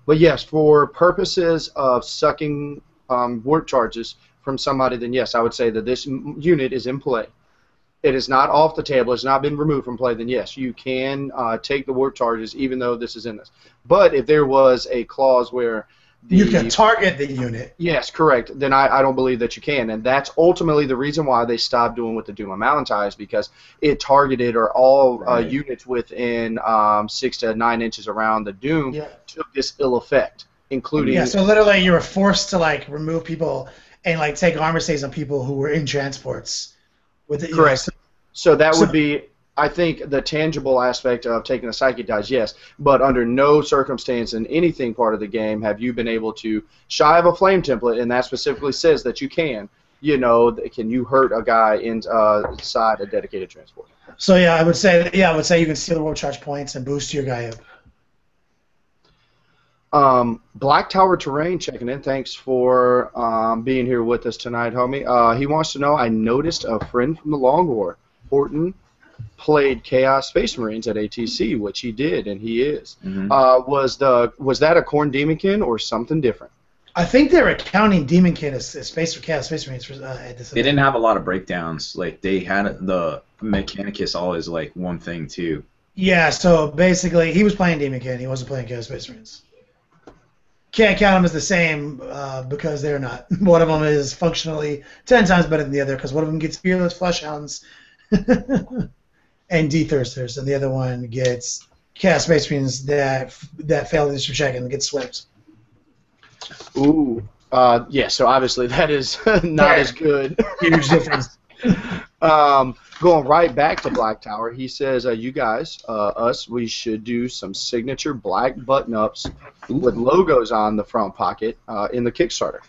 But yes, for purposes of sucking warp charges from somebody, then yes, I would say that this unit is in play. It is not off the table. It's not been removed from play. Then yes, you can take the warp charges, even though this is in this. But if there was a clause where You can target the unit. Yes, correct. Then I don't believe that you can, and that's ultimately the reason why they stopped doing with the Doom of Malantai is because it targeted or all units within 6 to 9 inches around the Doom took this ill effect, including. Yeah, so literally you were forced to like remove people and like take armor saves on people who were in transports. With it, correct. So that would be. I think the tangible aspect of taking a psychic dice, yes, but under no circumstance in anything part of the game have you been able to shy of a flame template, and that specifically says that you can. Can you hurt a guy inside a dedicated transport? So I would say you can steal the warp charge points and boost your guy up. Black Tower Terrain checking in. Thanks for being here with us tonight, homie. He wants to know, I noticed a friend from the Long War, Horton, played Chaos Space Marines at ATC, which he did, and he is. Mm-hmm. Was that a Khorne Demonkin or something different? I think they were counting Demonkin as Chaos Space Marines at this. They didn't have a lot of breakdowns. Like they had the Mechanicus all as like one thing too. Yeah, so basically he was playing Demonkin. He wasn't playing Chaos Space Marines. Can't count them as the same because they're not. One of them is functionally 10 times better than the other because one of them gets Fearless Fleshhounds and D-Thirsters, and the other one gets Chaos Space Marines that fail the initiative check and get swept. Ooh. Yeah, so obviously that is not as good. Huge difference. Going right back to Black Tower, he says, you guys, we should do some signature black button-ups with logos on the front pocket in the Kickstarter.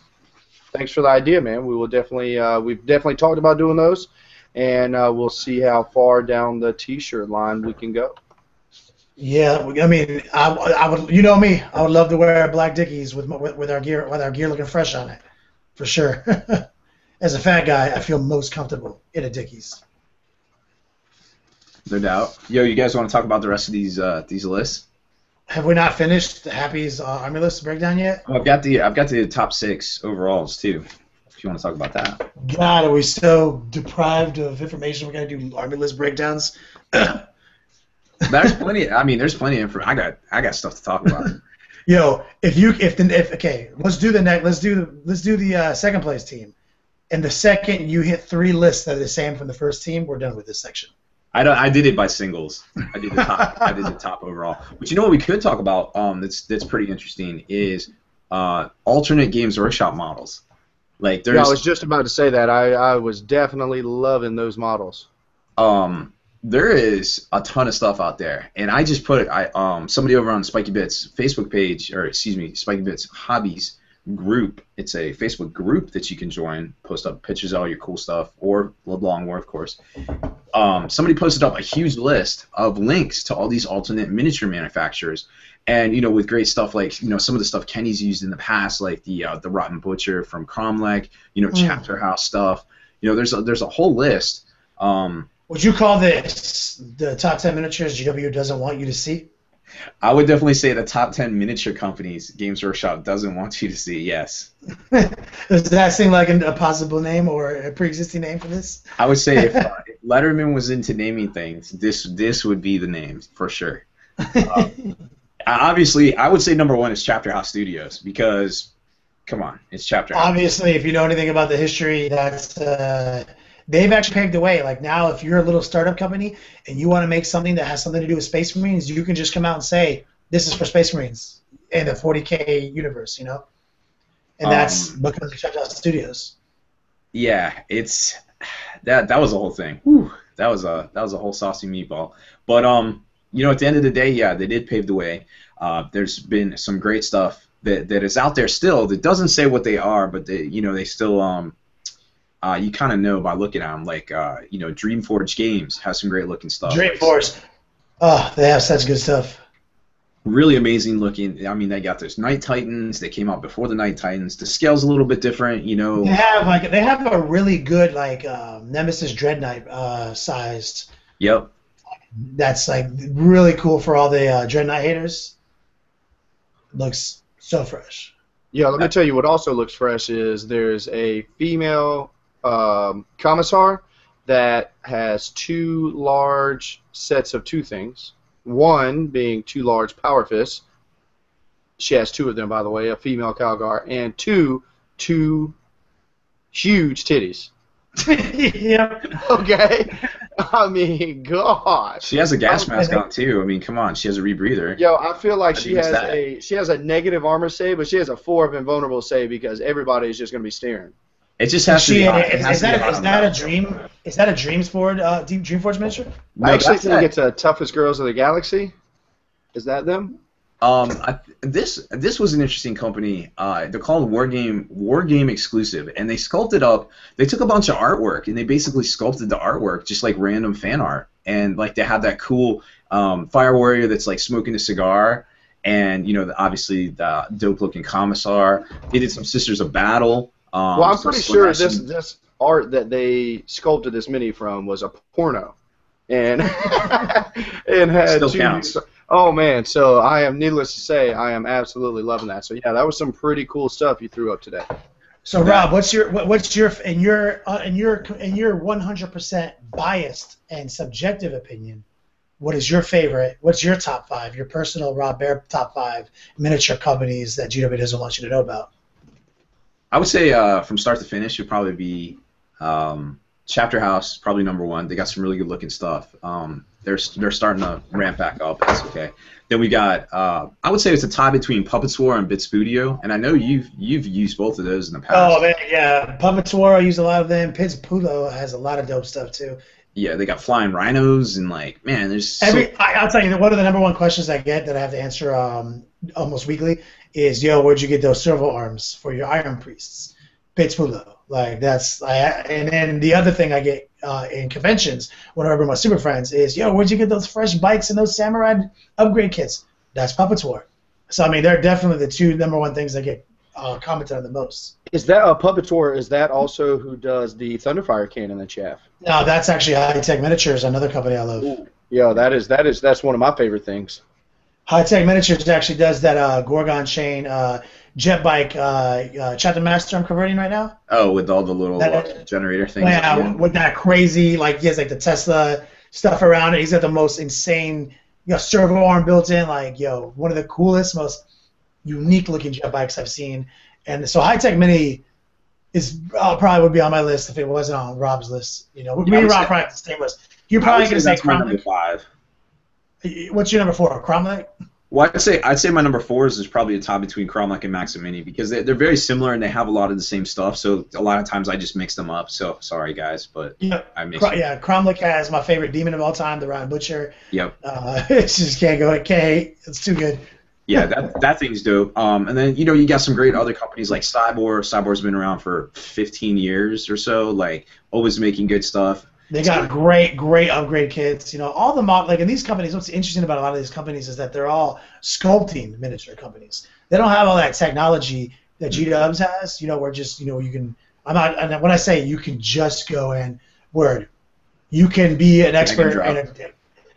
Thanks for the idea, man. We will definitely, we've definitely talked about doing those, and we'll see how far down the T-shirt line we can go. Yeah, I mean, I would, you know me, I would love to wear black Dickies with our gear looking fresh on it, for sure. As a fat guy, I feel most comfortable in a Dickies. No doubt. Yo, you guys want to talk about the rest of these lists? Have we not finished the Happy's army list breakdown yet? Well, I've got the top 6 overalls too. If you want to talk about that. God, are we so deprived of information? We got to do army list breakdowns. There's plenty. I mean, there's plenty of information. I got stuff to talk about. Yo, okay, let's do the second place team. And the second you hit 3 lists that are the same from the first team, we're done with this section. I did it by singles. I did the top overall. But you know what we could talk about? That's pretty interesting is alternate Games Workshop models. Like there's. Yeah, I was just about to say that. I was definitely loving those models. There is a ton of stuff out there, and I just put somebody over on Spiky Bits Facebook page, or excuse me, Spiky Bits Hobbies group. It's a Facebook group that you can join, post up pictures of all your cool stuff, or Long War, of course. Somebody posted up a huge list of links to all these alternate miniature manufacturers, and with great stuff like some of the stuff Kenny's used in the past, like the Rotten Butcher from Cromlech, Chapter House stuff. There's a whole list. Would you call this the top 10 miniatures GW doesn't want you to see? I would definitely say the top 10 miniature companies Games Workshop doesn't want you to see, yes. Does that seem like a possible name or a pre-existing name for this? I would say if Letterman was into naming things, this would be the name for sure. Obviously, I would say number 1 is Chapter House Studios because, come on, it's Chapter House. Obviously, if you know anything about the history, that's they've actually paved the way. Like now, if you're a little startup company and you want to make something that has something to do with Space Marines, you can just come out and say, this is for Space Marines in the 40K universe, And that's because of Chapter House Studios. Yeah, it's that was the whole thing. Whew, that was a whole saucy meatball. But at the end of the day, yeah, they did pave the way. There's been some great stuff that is out there still that doesn't say what they are, but they still you kind of know by looking at them. Like Dreamforge Games has some great looking stuff. Dreamforge, they have such good stuff. Really amazing looking. I mean, they got those Night Titans. They came out before the Night Titans. The scale's a little bit different, They have a really good Nemesis Dread Knight sized. Yep. That's really cool for all the Dread Knight haters. Looks so fresh. Yeah, let me tell you what also looks fresh is there's a female commissar that has 2 large sets of 2 things. One being 2 large power fists, She has two of them, by the way, a female Calgar and two huge titties. Yep. Okay? I mean, God. She has a gas mask on too. I mean, come on, she has a rebreather. Yo, I feel like How do she you miss has that? a negative armor save, but she has a 4 of invulnerable save because everybody is just going to be staring. It just has to be hot. It has Is to be hot that on a that. dream? Is that a Dreamforge Dreamforge miniature? No, I actually that's think that. it's a Toughest Girls of the Galaxy. Is that them? This was an interesting company. They're called Wargame Exclusive, and they sculpted up. They took a bunch of artwork and they basically sculpted the artwork just like random fan art. And like they have that cool Fire Warrior that's like smoking a cigar, and you know obviously the dope looking Commissar. They did some Sisters of Battle. Well, I'm some pretty sure Slashing- this art that they sculpted this mini from was a porno, and and had Still two. counts. Oh man, so I am needless to say, I am absolutely loving that. So yeah, that was some pretty cool stuff you threw up today. So Rob, what's your in your 100% biased and subjective opinion? What is your favorite? What's your top 5? Your personal Rob Bear top 5 miniature companies that GW doesn't want you to know about? I would say from start to finish would probably be Chapter House, probably number 1. They got some really good looking stuff. They're starting to ramp back up. That's okay. Then we got I would say it's a tie between Puppets War and Bit Studio, and I know you've used both of those in the past. Oh man, yeah, Puppets War, I use a lot of them. Pitts Pulo has a lot of dope stuff too. Yeah, they got flying rhinos and like man, there's I'll tell you one of the number 1 questions I get that I have to answer almost weekly is, yo, where'd you get those servo arms for your Iron Priests? Pitts Pulo. Like and then the other thing I get in conventions whenever I bring my super friends is, yo, where'd you get those fresh bikes and those samurai upgrade kits? That's Puppets War. So I mean, they're definitely the 2 number 1 things that get commented on the most. Is that a Puppetor? Is that also who does the Thunderfire cannon that you have? No, that's actually High Tech Miniatures, another company I love. Ooh. Yeah, that's one of my favorite things. High Tech Miniatures actually does that Gorgon chain jet bike Chapter Master I'm converting right now. Oh, with all the little generator things. Yeah, with that crazy, like he has like the Tesla stuff around it. He's got the most insane, servo arm built in. Like, one of the coolest, most unique looking jet bikes I've seen. And so High Tech Mini is probably would be on my list if it wasn't on Rob's list. Me and Rob probably have the same list. You're probably going to say that's my number Cromlech. 5. What's your number 4? Cromlech? Well, I'd say my number 4 is probably a tie between Cromlech and Maximini because they're very similar and they have a lot of the same stuff. So a lot of times I just mix them up. So sorry guys, but I mix them. Yeah, Cromlech has my favorite demon of all time, the Ryan Butcher. Yep. It just can't go. It can't. It's too good. Yeah, that thing's dope. And then you got some great other companies like Cybor. Cybor's been around for 15 years or so, like always making good stuff. They got great upgrade kits. All the and these companies. What's interesting about a lot of these companies is that they're all sculpting miniature companies. They don't have all that technology that G-Dubs has. Where just you can. And when I say you can just go in, you can be an expert and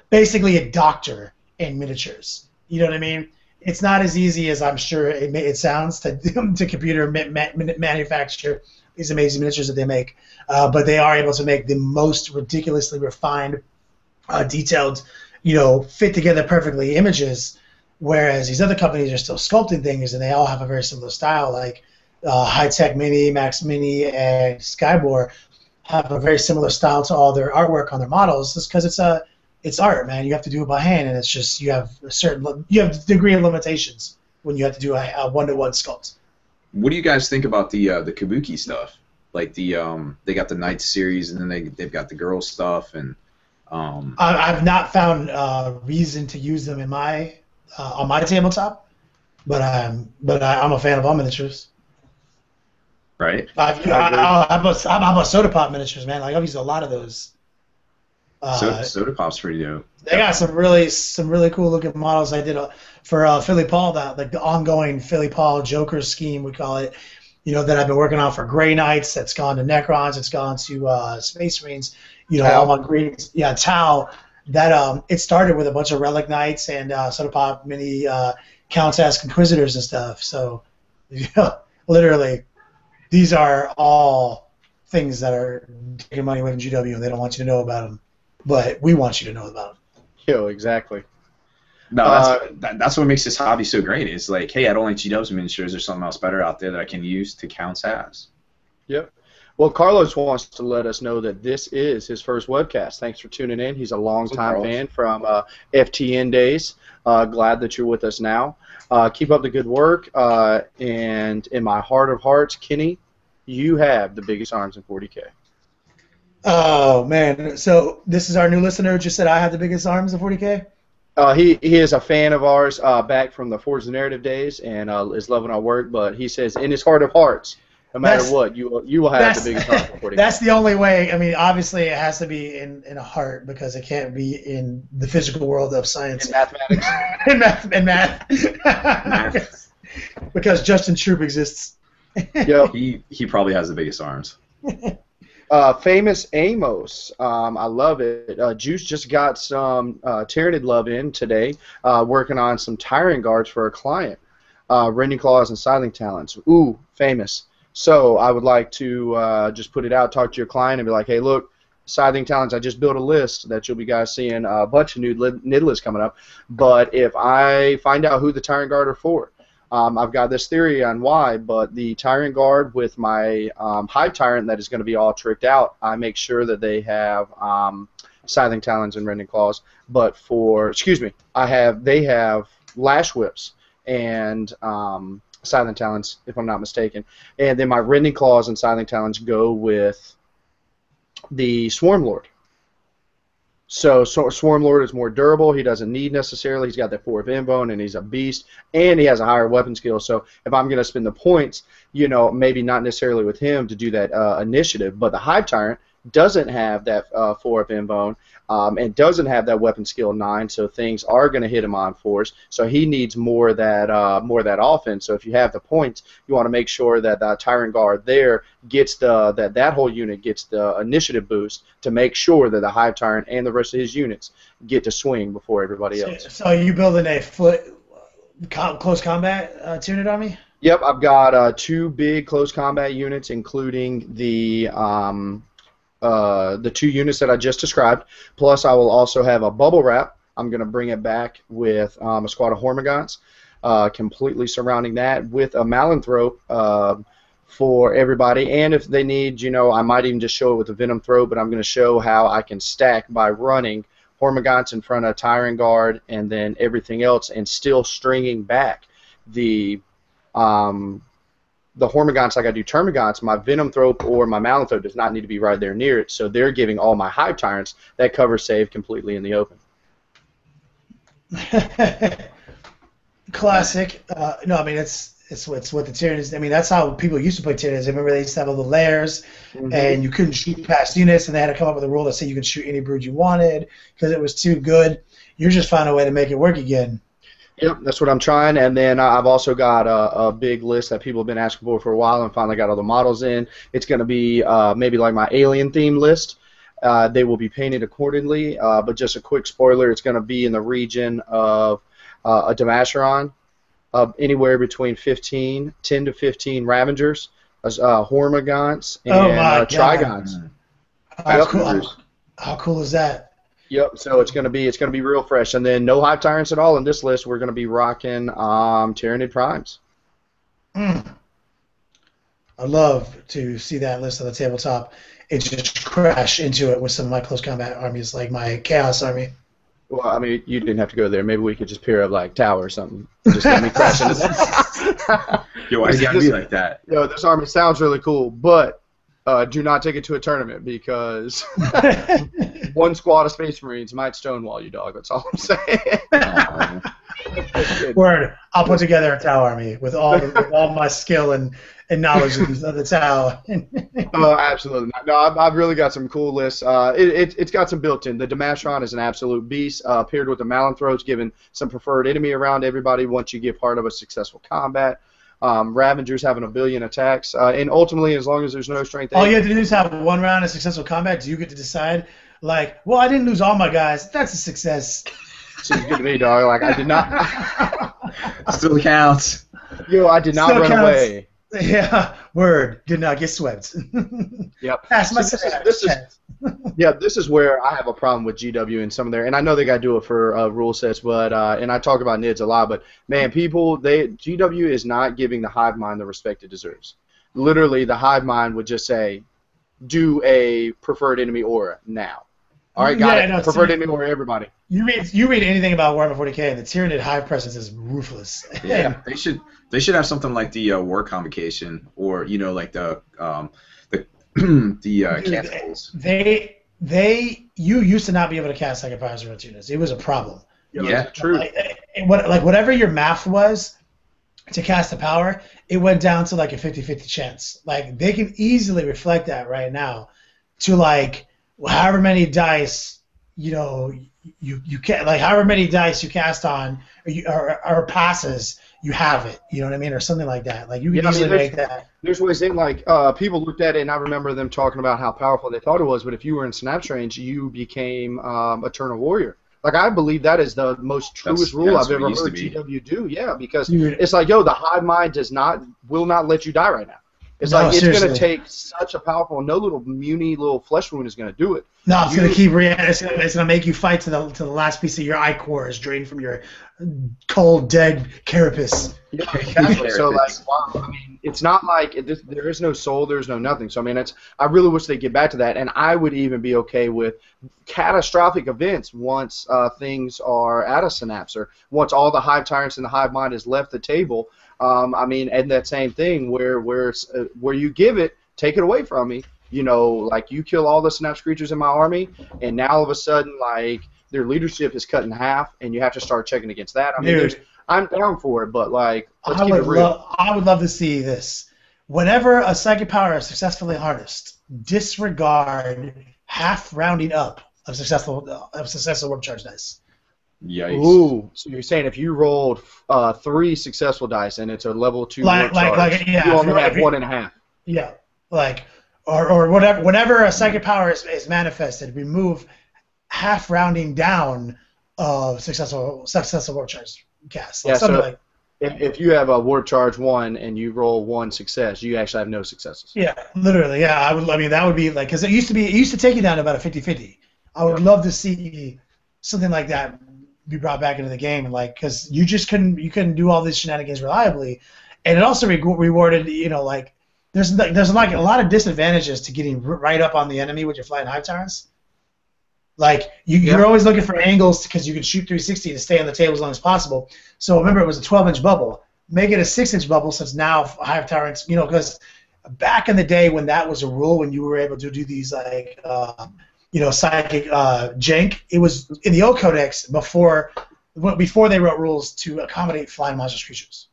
basically a doctor in miniatures. You know what I mean? It's not as easy as I'm sure it sounds to computer manufacture these amazing miniatures that they make, but they are able to make the most ridiculously refined, detailed, fit together perfectly images, whereas these other companies are still sculpting things, and they all have a very similar style, like High Tech Mini, Max Mini, and Skybor have a very similar style to all their artwork on their models, just because it's art, man. You have to do it by hand, and it's just you have a degree of limitations when you have to do a one-to-one sculpt. What do you guys think about the Kabuki stuff? Like they got the Knights series, and then they've got the girls stuff, and I've not found reason to use them in my on my tabletop, but I'm a fan of all miniatures. Right. How about soda pop miniatures, man? Like I've used a lot of those. Soda pop's pretty dope. They got some really cool looking models. I did for Philly Paul, the ongoing Philly Paul Joker scheme, we call it. That I've been working on for Grey Knights. That's gone to Necrons. It's gone to Space Marines. All my greens. Yeah, Tau. That it started with a bunch of Relic Knights and soda pop mini Countess Inquisitors and stuff. So, literally, these are all things that are taking money away from GW, and they don't want you to know about them. But we want you to know about them. Yo, exactly. No, that's what makes this hobby so great. Is like, hey, I don't like GW's miniatures. There's something else better out there that I can use to count as. Yep. Well, Carlos wants to let us know that this is his first webcast. Thanks for tuning in. He's a longtime fan from FTN days. Glad that you're with us now. Keep up the good work. And in my heart of hearts, Kenny, you have the biggest arms in 40K. Oh, man. So this is our new listener who just said I have the biggest arms in 40K? He is a fan of ours back from the Forge the Narrative days and is loving our work. But he says in his heart of hearts, no matter what, you will have the biggest arms in 40K. That's the only way. I mean, obviously it has to be in a heart because it can't be in the physical world of science. In mathematics. in math. Because Justin Troop exists. Yep. He probably has the biggest arms. Famous Amos, I love it. Juice just got some Tyranid love in today, working on some Tyrant guards for a client. Rending Claws and Siling Talents. Ooh, famous. So I would like to just put it out, talk to your client, and be like, hey, look, Siling Talents, I just built a list that you'll be guys seeing a bunch of new NID lists coming up. But if I find out who the Tyrant Guard are for, I've got this theory on why, but the Tyrant Guard with my Hive Tyrant that is going to be all tricked out, I make sure that they have Scything Talons and Rending Claws. But for, they have Lash Whips and Scything Talons, if I'm not mistaken. And then my Rending Claws and Scything Talons go with the Swarm Lord. So Swarm Lord is more durable. He doesn't need necessarily. He's got that 4 of Invone, and he's a beast, and he has a higher weapon skill. So if I'm going to spend the points, maybe not necessarily with him to do that initiative, but the Hive Tyrant doesn't have that 4 of Invone and doesn't have that weapon skill 9, so things are going to hit him on 4s. So he needs more of that offense. So if you have the points, you want to make sure that the Tyrant Guard there gets that whole unit gets the initiative boost to make sure that the Hive Tyrant and the rest of his units get to swing before everybody else. So are you building a close combat Tyranid army? Yep, I've got 2 big close combat units, including the 2 units that I just described. Plus, I will also have a bubble wrap. I'm going to bring it back with a squad of Hormagaunts, completely surrounding that with a Malanthrope for everybody. And if they need, I might even just show it with a Venom Throat, but I'm going to show how I can stack by running Hormagaunts in front of Tyrant Guard and then everything else, and still stringing back the Hormagaunts like I do Termagants. My Venom Thrope or my Malanthrope does not need to be right there near it, so they're giving all my Hive Tyrants that cover save completely in the open. Classic. No, I mean it's what the Tyranids. I mean that's how people used to play Tyranids. I remember they used to have all the layers, and you couldn't shoot past units, and they had to come up with a rule that said you could shoot any brood you wanted because it was too good. You just found a way to make it work again. Yep, that's what I'm trying, and then I've also got a big list that people have been asking for a while, and finally got all the models in. It's going to be maybe like my alien theme list. They will be painted accordingly, but just a quick spoiler, it's going to be in the region of a Damasheron, anywhere between 10 to 15 Ravengers, Hormagaunts, and Trigons. How cool is that? Yep, so it's gonna be real fresh, and then no Hive Tyrants at all in this list. We're gonna be rocking Tyranid Primes. I'd love to see that list on the tabletop and just crash into it with some of my close combat armies, like my Chaos army. Well, I mean, you didn't have to go there. Maybe we could just pair up like Tower or something. Just let me crash into that. Yo, why you gotta be like that? Yo, this army sounds really cool, but do not take it to a tournament because one squad of Space Marines might stonewall you, dog. That's all I'm saying. Word. I'll put together a Tau army with all my skill and knowledge of the Tau. Absolutely. No, I've really got some cool lists. It's got some built-in. The Damasheron is an absolute beast, paired with the Malanthroats, giving some preferred enemy around everybody once you get part of a successful combat. Ravengers having 1 billion attacks, and ultimately, as long as there's no strength, all you have to do is have 1 round of successful combat. Do you get to decide, like, well, I didn't lose all my guys. That's a success. Seems good to me, dog. Like I did not. Still counts. Yo, I did not Still run counts. away. Yeah, word. Did not get swept. Yep. Pass my this is Yeah, this is where I have a problem with GW and some of their, and I know they got to do it for rule sets, but and I talk about NIDS a lot, but man, GW is not giving the hive mind the respect it deserves. Literally, the hive mind would just say, do a preferred enemy aura now. All right, got it. Preferred enemy aura, everybody. You read anything about Warhammer 40K, and the Tyranid hive presence is ruthless. Yeah, they should have something like the war convocation, or like the cancels. You used to not be able to cast second powers or units. It was a problem. Yeah, true. Whatever your math was to cast the power, it went down to like a 50-50 chance. Like they can easily reflect that right now to like however many dice you can, like however many dice you cast on or passes, you have it. You know what I mean, or something like that. Like you can easily make that. There's ways in like people looked at it, and I remember them talking about how powerful they thought it was. But if you were in Synapse range, you became Eternal Warrior. Like I believe that is the most truest rule I've ever heard GW do. Yeah, because it's like, the hive mind will not let you die right now. It's it's going to take such a powerful, no little little flesh wound is going to do it. No, it's going to keep it's going to make you fight to the last piece of your eye core is drained from your cold, dead carapace. Yeah, exactly. So wow, I mean, it's not like there is no soul, there's no nothing. So I mean, I really wish they'd get back to that, and I would even be okay with catastrophic events once things are out of Synapse, or once all the hive tyrants and the hive mind has left the table. I mean, and that same thing where you give it, take it away from me. Like you kill all the Synapse creatures in my army, and now all of a sudden, like their leadership is cut in half, and you have to start checking against that. I mean, I'm down for it, but like, let's keep it real. I would love to see this. Whenever a psychic power is successfully harnessed, disregard half rounding up of successful warp charge dice. Yikes. Ooh, so you're saying if you rolled 3 successful dice and it's a level 2 warp charge, you only have 1.5. Yeah, or whatever. Whenever a psychic power is manifested, remove half rounding down of successful warp charge cast. Yeah, so if you have a warp charge 1 and you roll 1 success, you actually have no successes. Yeah, literally. Yeah, I mean that would be like, because it used to take you down to about a 50-50. I would love to see something like that be brought back into the game, and like, because you couldn't do all these shenanigans reliably, and it also rewarded, like there's like a lot of disadvantages to getting right up on the enemy with your flying hive tyrants. Like you're always looking for angles because you can shoot 360 to stay on the table as long as possible. So remember, it was a 12-inch bubble. Make it a 6-inch bubble, since now hive tyrants, because back in the day when that was a rule, when you were able to do these like psychic jank, it was in the old codex before they wrote rules to accommodate flying monstrous creatures.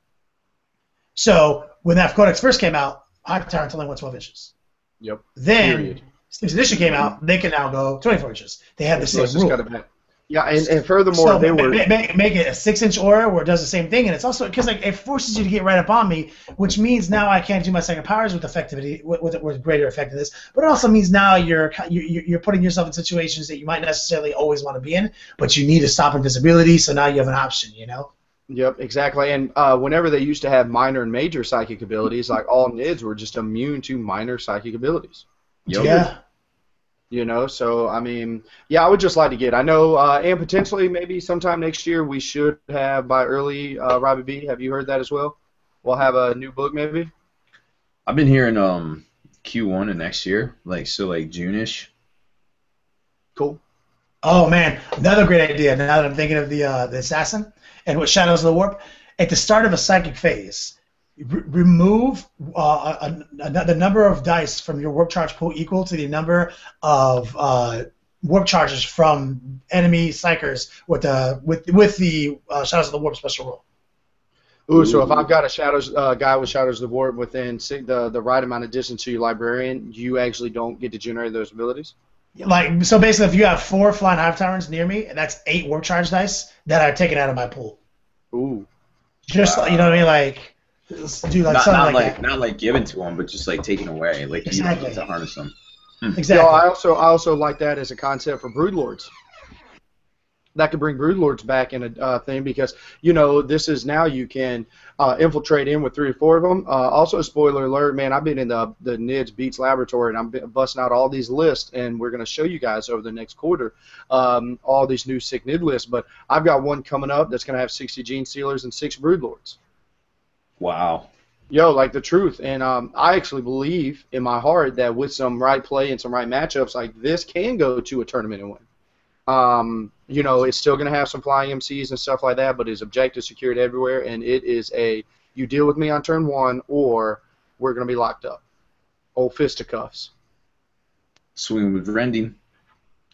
So when that codex first came out, hive tyrants only went 12 inches. Yep. Then 6th edition came out, they can now go 24 inches. They had the same rule. Yeah, and furthermore, so they were make it a 6-inch aura where it does the same thing, and it's also because like it forces you to get right up on me, which means now I can't do my second powers with effectivity, with greater effectiveness. But it also means now you're putting yourself in situations that you might necessarily always want to be in, but you need to stop invisibility. So now you have an option, Yep, exactly. And whenever they used to have minor and major psychic abilities, like all NIDs were just immune to minor psychic abilities. Yep. Yeah. So I mean, I would just like to get. I know, and potentially maybe sometime next year we should have by early. Robbie B, have you heard that as well? We'll have a new book maybe. I've been hearing Q1 of next year, like June-ish. Cool. Oh man, another great idea. Now that I'm thinking of the assassin and what Shadows of the Warp, at the start of a psychic phase, remove the number of dice from your warp charge pool equal to the number of warp charges from enemy psychers with the Shadows of the Warp special rule. Ooh, so if I've got a guy with Shadows of the Warp within the right amount of distance to your librarian, you actually don't get to generate those abilities? Like, so basically, if you have 4 flying hive tyrants near me, that's 8 warp charge dice that I've taken out of my pool. Ooh. Just you know what I mean, like. Do like something like that. Not like given to them, but just like taken away. Like exactly. You don't get to harness them. Exactly. I also like that as a concept for broodlords. that could bring Broodlords back in a thing because, you know, this is now you can infiltrate in with 3 or 4 of them. Also, spoiler alert, man, I've been in the NIDS Beats Laboratory, and I'm busting out all these lists, and we're going to show you guys over the next quarter all these new sick NID lists. But I've got one coming up that's going to have 60 Gene Sealers and 6 Broodlords. Wow. Yo, like the truth. And I actually believe in my heart that with some right play and some right matchups, like this can go to a tournament and win. You know, it's still going to have some flying MCs and stuff like that, but his objective secured everywhere, and it is you deal with me on turn 1 or we're going to be locked up. Old fisticuffs. Swing with rending.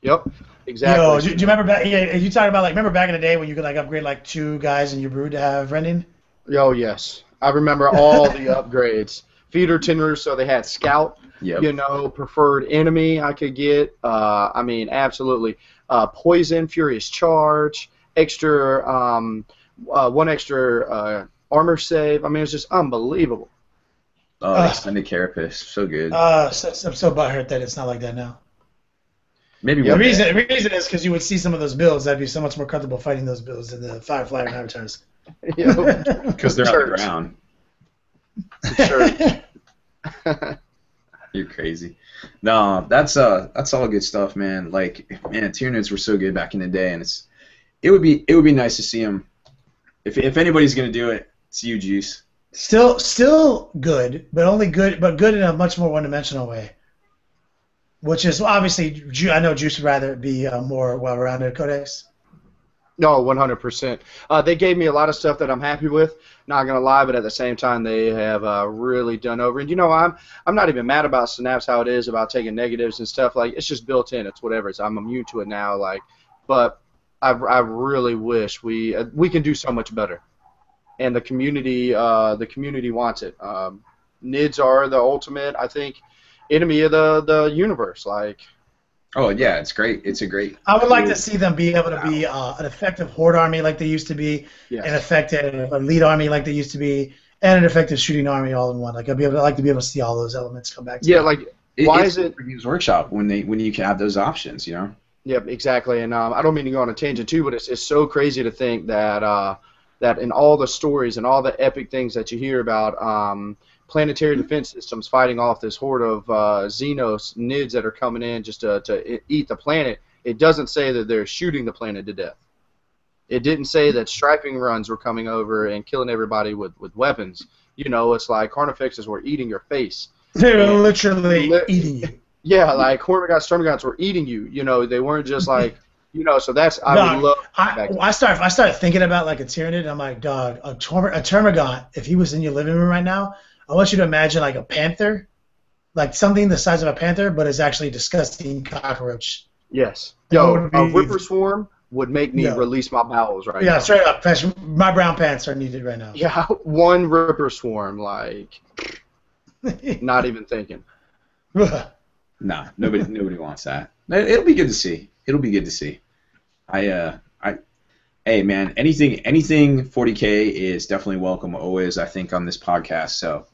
Yep, exactly. Yo, do you remember back? Yeah, you talking about like remember back in the day when you could like upgrade like 2 guys in your brood to have rending? Yo, yes. I remember all the upgrades. Feeder tenders, so they had scout. Yep. You know, preferred enemy I could get. I mean, absolutely. Poison, furious charge, extra 1 extra armor save. I mean, it's just unbelievable. Oh, extended carapace, so good. I'm so butthurt that it's not like that now. Maybe The reason is because you would see some of those builds that'd be so much more comfortable fighting those builds than the 5 flying avatars. Because they're on the ground. Sure. You're crazy. No, that's all good stuff, man. Like, man, tier notes were so good back in the day, and it would be nice to see them. If anybody's gonna do it, it's you, Juice. Still good, but good in a much more one-dimensional way. Which is obviously, I know Juice would rather it be a more well-rounded codex. No, 100%. They gave me a lot of stuff that I'm happy with. Not gonna lie, but at the same time, they have really done over. And you know, I'm not even mad about Synapse how it is about taking negatives and stuff. Like it's just built in. It's whatever. I'm immune to it now. Like, but I really wish we can do so much better. And the community wants it. NIDS are the ultimate, I think, enemy of the universe. Like. Oh yeah, it's great. It's a great. I would like to see them be able to be an effective horde army like they used to be, Yes. an effective elite army like they used to be, and an effective shooting army all in one. Like I'd like to be able to see all those elements come back. Yeah, like why is it Games Workshop when you can have those options, you know? Yep, exactly. And I don't mean to go on a tangent too, but it's so crazy to think that that in all the stories and all the epic things that you hear about planetary defense systems fighting off this horde of Xenos NIDS that are coming in just to eat the planet, it doesn't say that they're shooting the planet to death. It didn't say that striping runs were coming over and killing everybody with weapons. You know, it's like Carnifexes were eating your face. They're literally eating you. Yeah, like Hormagaunts, Stormagaunts were eating you. You know, they weren't just like, you know, so that's, I would love. I started thinking about like a Tyranid, and I'm like, dog, a Termagant, if he was in your living room right now, I want you to imagine like a panther, like something the size of a panther, but is actually a disgusting cockroach. Yes. Yo, a Ripper Swarm would make me release my bowels right now. Yeah, straight up. My brown pants are needed right now. Yeah, 1 Ripper Swarm, like, not even thinking. Nah, nobody wants that. It'll be good to see. It'll be good to see. Hey man, anything 40K is definitely welcome always, I think, on this podcast. So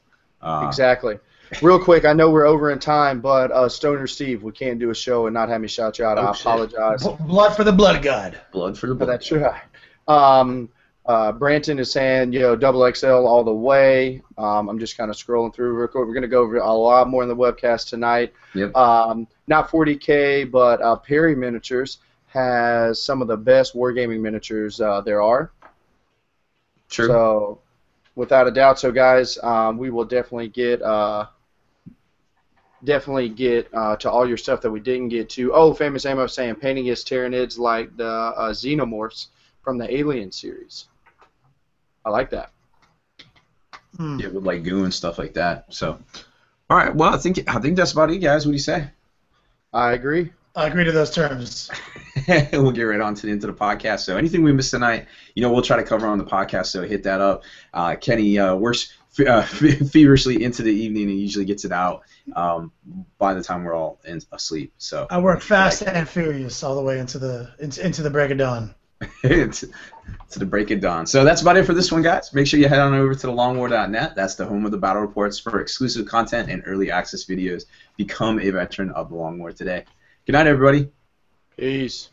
exactly. Real quick, I know we're over in time, but Stoner Steve, we can't do a show and not have me shout you out. I apologize. Blood for the blood god. Blood for the blood. That's right. Branton is saying, you know, double XL all the way. I'm just kind of scrolling through real quick. We're going to go over a lot more in the webcast tonight. Yep. Not 40K, but Perry Miniatures has some of the best wargaming miniatures there are. True. So, without a doubt, so guys, we will definitely get to all your stuff that we didn't get to. Oh, Famous Ammo saying painting his Tyranids like the Xenomorphs from the Alien series. I like that. Yeah, with like goo and stuff like that. So, all right. Well, I think that's about it, guys. What do you say? I agree. I agree to those terms. We'll get right on to the end of the podcast. So anything we missed tonight, you know, we'll try to cover on the podcast. So hit that up. Kenny works feverishly into the evening and usually gets it out by the time we're all asleep. So I work fast and furious all the way into the break of dawn. to the break of dawn. So that's about it for this one, guys. Make sure you head on over to thelongwar.net. That's the home of the battle reports for exclusive content and early access videos. Become a veteran of the Long War today. Good night, everybody. Peace.